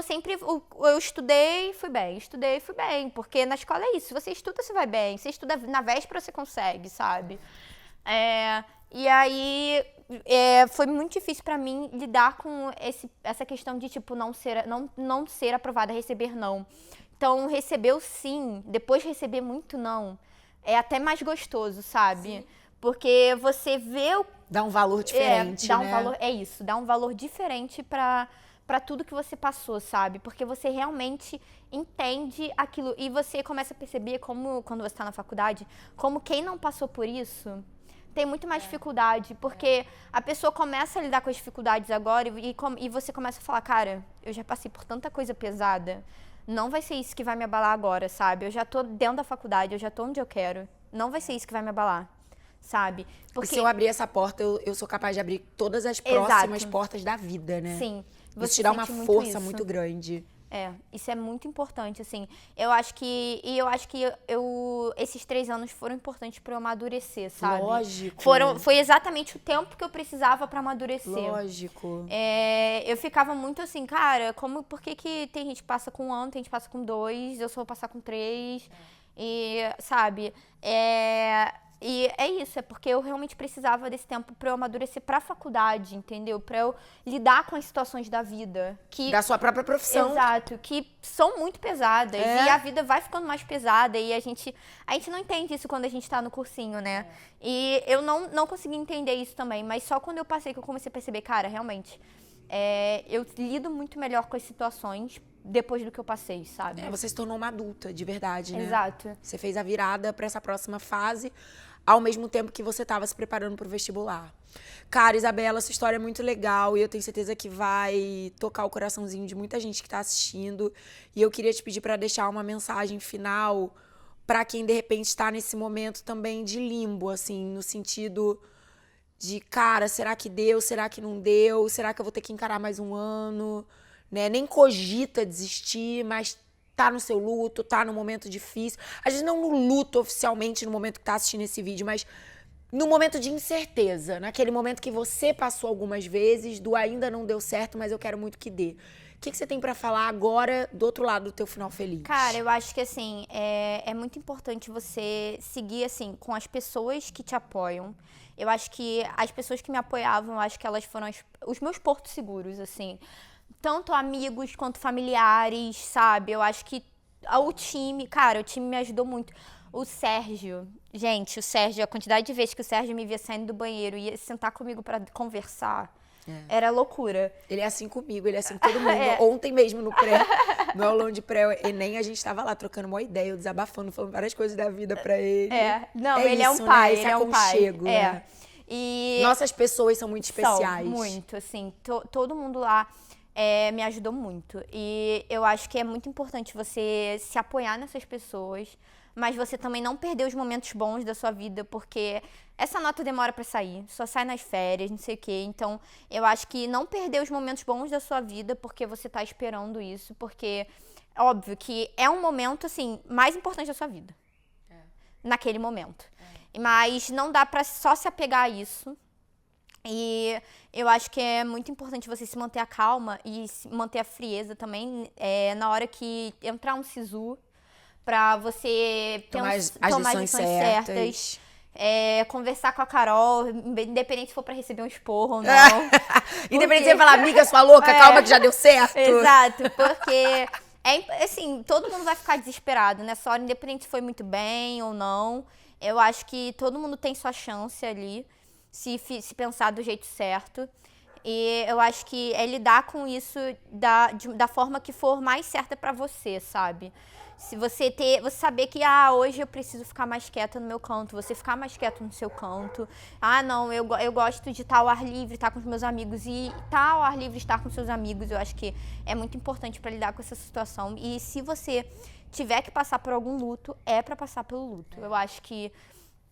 eu estudei, fui bem. Porque na escola é isso, se você estuda, você vai bem. Se você estuda na véspera, você consegue, sabe? E aí, foi muito difícil pra mim lidar com essa questão de, tipo, não ser aprovada, receber não. Então, receber o sim, depois de receber muito não, é até mais gostoso, sabe? Sim. Porque você vê o... Dá um valor diferente, dá um né? valor, dá um valor diferente pra tudo que você passou, sabe? Porque você realmente entende aquilo e você começa a perceber como, quando você tá na faculdade, como quem não passou por isso tem muito mais dificuldade, porque a pessoa começa a lidar com as dificuldades agora e você começa a falar, cara, eu já passei por tanta coisa pesada, não vai ser isso que vai me abalar agora, sabe? Eu já tô dentro da faculdade, eu já tô onde eu quero, não vai ser isso que vai me abalar. Sabe? Porque se eu abrir essa porta, eu sou capaz de abrir todas as próximas portas da vida, né? Sim. Isso te dá uma força muito grande. Isso é muito importante, assim. Eu acho que esses 3 anos foram importantes pra eu amadurecer, sabe? Lógico. Foi exatamente o tempo que eu precisava pra amadurecer. Lógico. Eu ficava muito assim, cara, por que tem gente que passa com 1 ano, tem gente que passa com 2, eu só vou passar com 3. E, sabe, E é isso, é porque eu realmente precisava desse tempo pra eu amadurecer pra faculdade, entendeu? Pra eu lidar com as situações da vida. Da sua própria profissão. Exato, que são muito pesadas. E a vida vai ficando mais pesada e a gente não entende isso quando a gente tá no cursinho, né? E eu não consegui entender isso também, mas só quando eu passei que eu comecei a perceber, cara, realmente, eu lido muito melhor com as situações depois do que eu passei, sabe? Você se tornou uma adulta, de verdade, né? Exato. Você fez a virada pra essa próxima fase, ao mesmo tempo que você estava se preparando pro vestibular. Cara, Isabela, essa história é muito legal e eu tenho certeza que vai tocar o coraçãozinho de muita gente que tá assistindo. E eu queria te pedir pra deixar uma mensagem final pra quem, de repente, está nesse momento também de limbo, assim, no sentido de, cara, será que deu? Será que não deu? Será que eu vou ter que encarar mais um ano? Né? Nem cogita desistir, mas tá no seu luto, tá no momento difícil. Às vezes não no luto oficialmente, no momento que tá assistindo esse vídeo, mas no momento de incerteza, naquele momento que você passou algumas vezes, do ainda não deu certo, mas eu quero muito que dê. O que você tem pra falar agora do outro lado do teu final feliz? Cara, eu acho que assim, é muito importante você seguir assim com as pessoas que te apoiam. Eu acho que as pessoas que me apoiavam, eu acho que elas foram os meus portos seguros, assim. Tanto amigos quanto familiares, sabe? Eu acho que o time me ajudou muito. O Sérgio, gente, a quantidade de vezes que o Sérgio me via saindo do banheiro e ia sentar comigo pra conversar, era loucura. Ele é assim comigo, ele é assim com todo mundo. Ontem mesmo no aulão de pré-ENEM, a gente tava lá trocando uma ideia, eu desabafando, falando várias coisas da vida pra ele. Ele é um pai, ele é um pai. Né? E nossas pessoas são muito especiais. São, muito, assim, todo mundo lá me ajudou muito. E eu acho que é muito importante você se apoiar nessas pessoas, mas você também não perder os momentos bons da sua vida, porque essa nota demora pra sair, só sai nas férias, não sei o quê. Então, eu acho que não perder os momentos bons da sua vida porque você tá esperando isso, porque é óbvio que é um momento, assim, mais importante da sua vida. Naquele momento. Mas não dá pra só se apegar a isso. E eu acho que é muito importante você se manter a calma e se manter a frieza também na hora que entrar um SISU, pra você Tomar as tomar decisões certas. Conversar com a Carol, independente se for pra receber um esporro ou não. Independente de você falar, amiga, sua louca, calma que já deu certo. Exato, porque assim, todo mundo vai ficar desesperado nessa hora, independente se foi muito bem ou não. Eu acho que todo mundo tem sua chance ali, se pensar do jeito certo. E eu acho que é lidar com isso da forma que for mais certa pra você, sabe? Se você saber que, hoje eu preciso ficar mais quieta no meu canto, você ficar mais quieto no seu canto. Não, eu gosto de estar ao ar livre, estar com os meus amigos. E estar ao ar livre, estar com seus amigos, eu acho que é muito importante pra lidar com essa situação. E se você tiver que passar por algum luto, é pra passar pelo luto. Eu acho que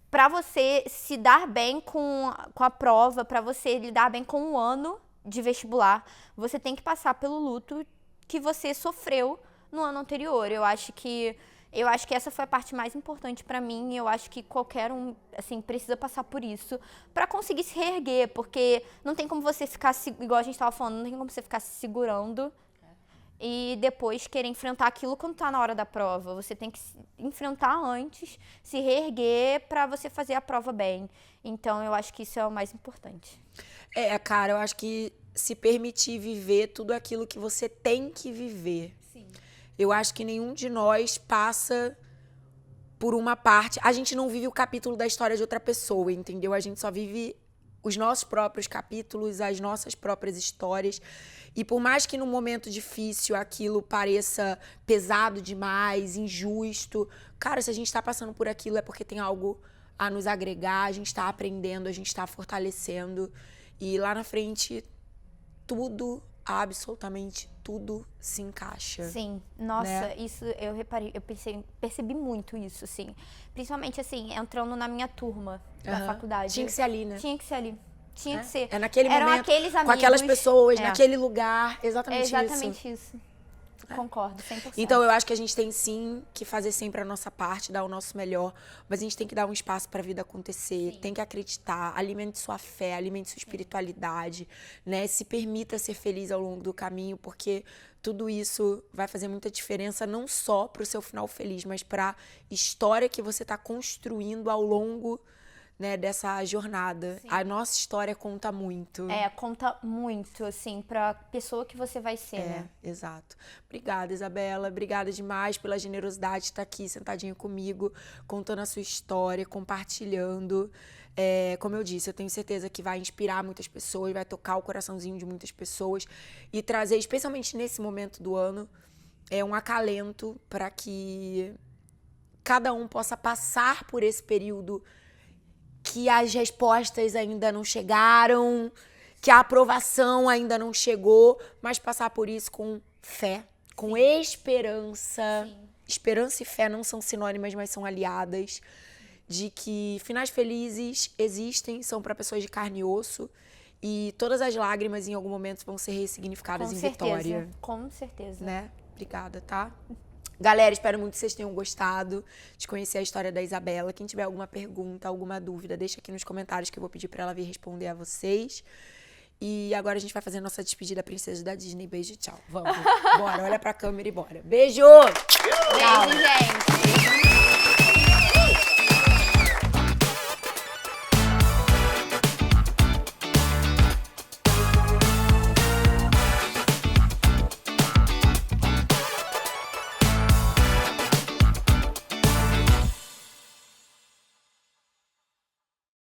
pra você se dar bem com a prova, pra você lidar bem com o ano de vestibular, você tem que passar pelo luto que você sofreu no ano anterior. Eu acho que essa foi a parte mais importante pra mim. Eu acho que qualquer um, assim, precisa passar por isso pra conseguir se reerguer, porque não tem como você ficar, igual a gente tava falando, não tem como você ficar se segurando e depois querer enfrentar aquilo quando tá na hora da prova. Você tem que enfrentar antes, se reerguer pra você fazer a prova bem. Então, eu acho que isso é o mais importante. Cara, eu acho que se permitir viver tudo aquilo que você tem que viver. Sim. Eu acho que nenhum de nós passa por uma parte. A gente não vive o capítulo da história de outra pessoa, entendeu? A gente só vive os nossos próprios capítulos, as nossas próprias histórias. E por mais que num momento difícil aquilo pareça pesado demais, injusto, cara, se a gente tá passando por aquilo é porque tem algo a nos agregar, a gente tá aprendendo, a gente tá fortalecendo. E lá na frente, tudo, absolutamente tudo se encaixa. Sim, nossa, né? Isso eu reparei, percebi muito isso, assim. Principalmente, assim, entrando na minha turma da faculdade. Tinha que ser ali, né? Tinha que ser ali. Tinha que ser. Naquele Eram momento, aqueles amigos, com aquelas pessoas, naquele lugar, exatamente isso. Exatamente isso. Concordo, 100%. Então, eu acho que a gente tem sim que fazer sempre a nossa parte, dar o nosso melhor, mas a gente tem que dar um espaço para a vida acontecer, tem que acreditar, alimente sua fé, alimente sua espiritualidade, né? Se permita ser feliz ao longo do caminho, porque tudo isso vai fazer muita diferença não só para o seu final feliz, mas para a história que você está construindo ao longo, né, dessa jornada. Sim. A nossa história conta muito. Conta muito, assim, pra pessoa que você vai ser, né? Exato. Obrigada, Isabela. Obrigada demais pela generosidade de estar aqui sentadinha comigo, contando a sua história, compartilhando. Como eu disse, eu tenho certeza que vai inspirar muitas pessoas, vai tocar o coraçãozinho de muitas pessoas e trazer, especialmente nesse momento do ano, um acalento para que cada um possa passar por esse período que as respostas ainda não chegaram, que a aprovação ainda não chegou, mas passar por isso com fé, com esperança. Sim. Esperança e fé não são sinônimas, mas são aliadas. De que finais felizes existem, são para pessoas de carne e osso, e todas as lágrimas em algum momento vão ser ressignificadas em vitória. Com certeza. Né? Obrigada, tá? Galera, espero muito que vocês tenham gostado de conhecer a história da Isabela. Quem tiver alguma pergunta, alguma dúvida, deixa aqui nos comentários que eu vou pedir pra ela vir responder a vocês. E agora a gente vai fazer a nossa despedida princesa da Disney. Beijo e tchau. Vamos, bora, olha pra câmera e bora. Beijo! Beijo, gente!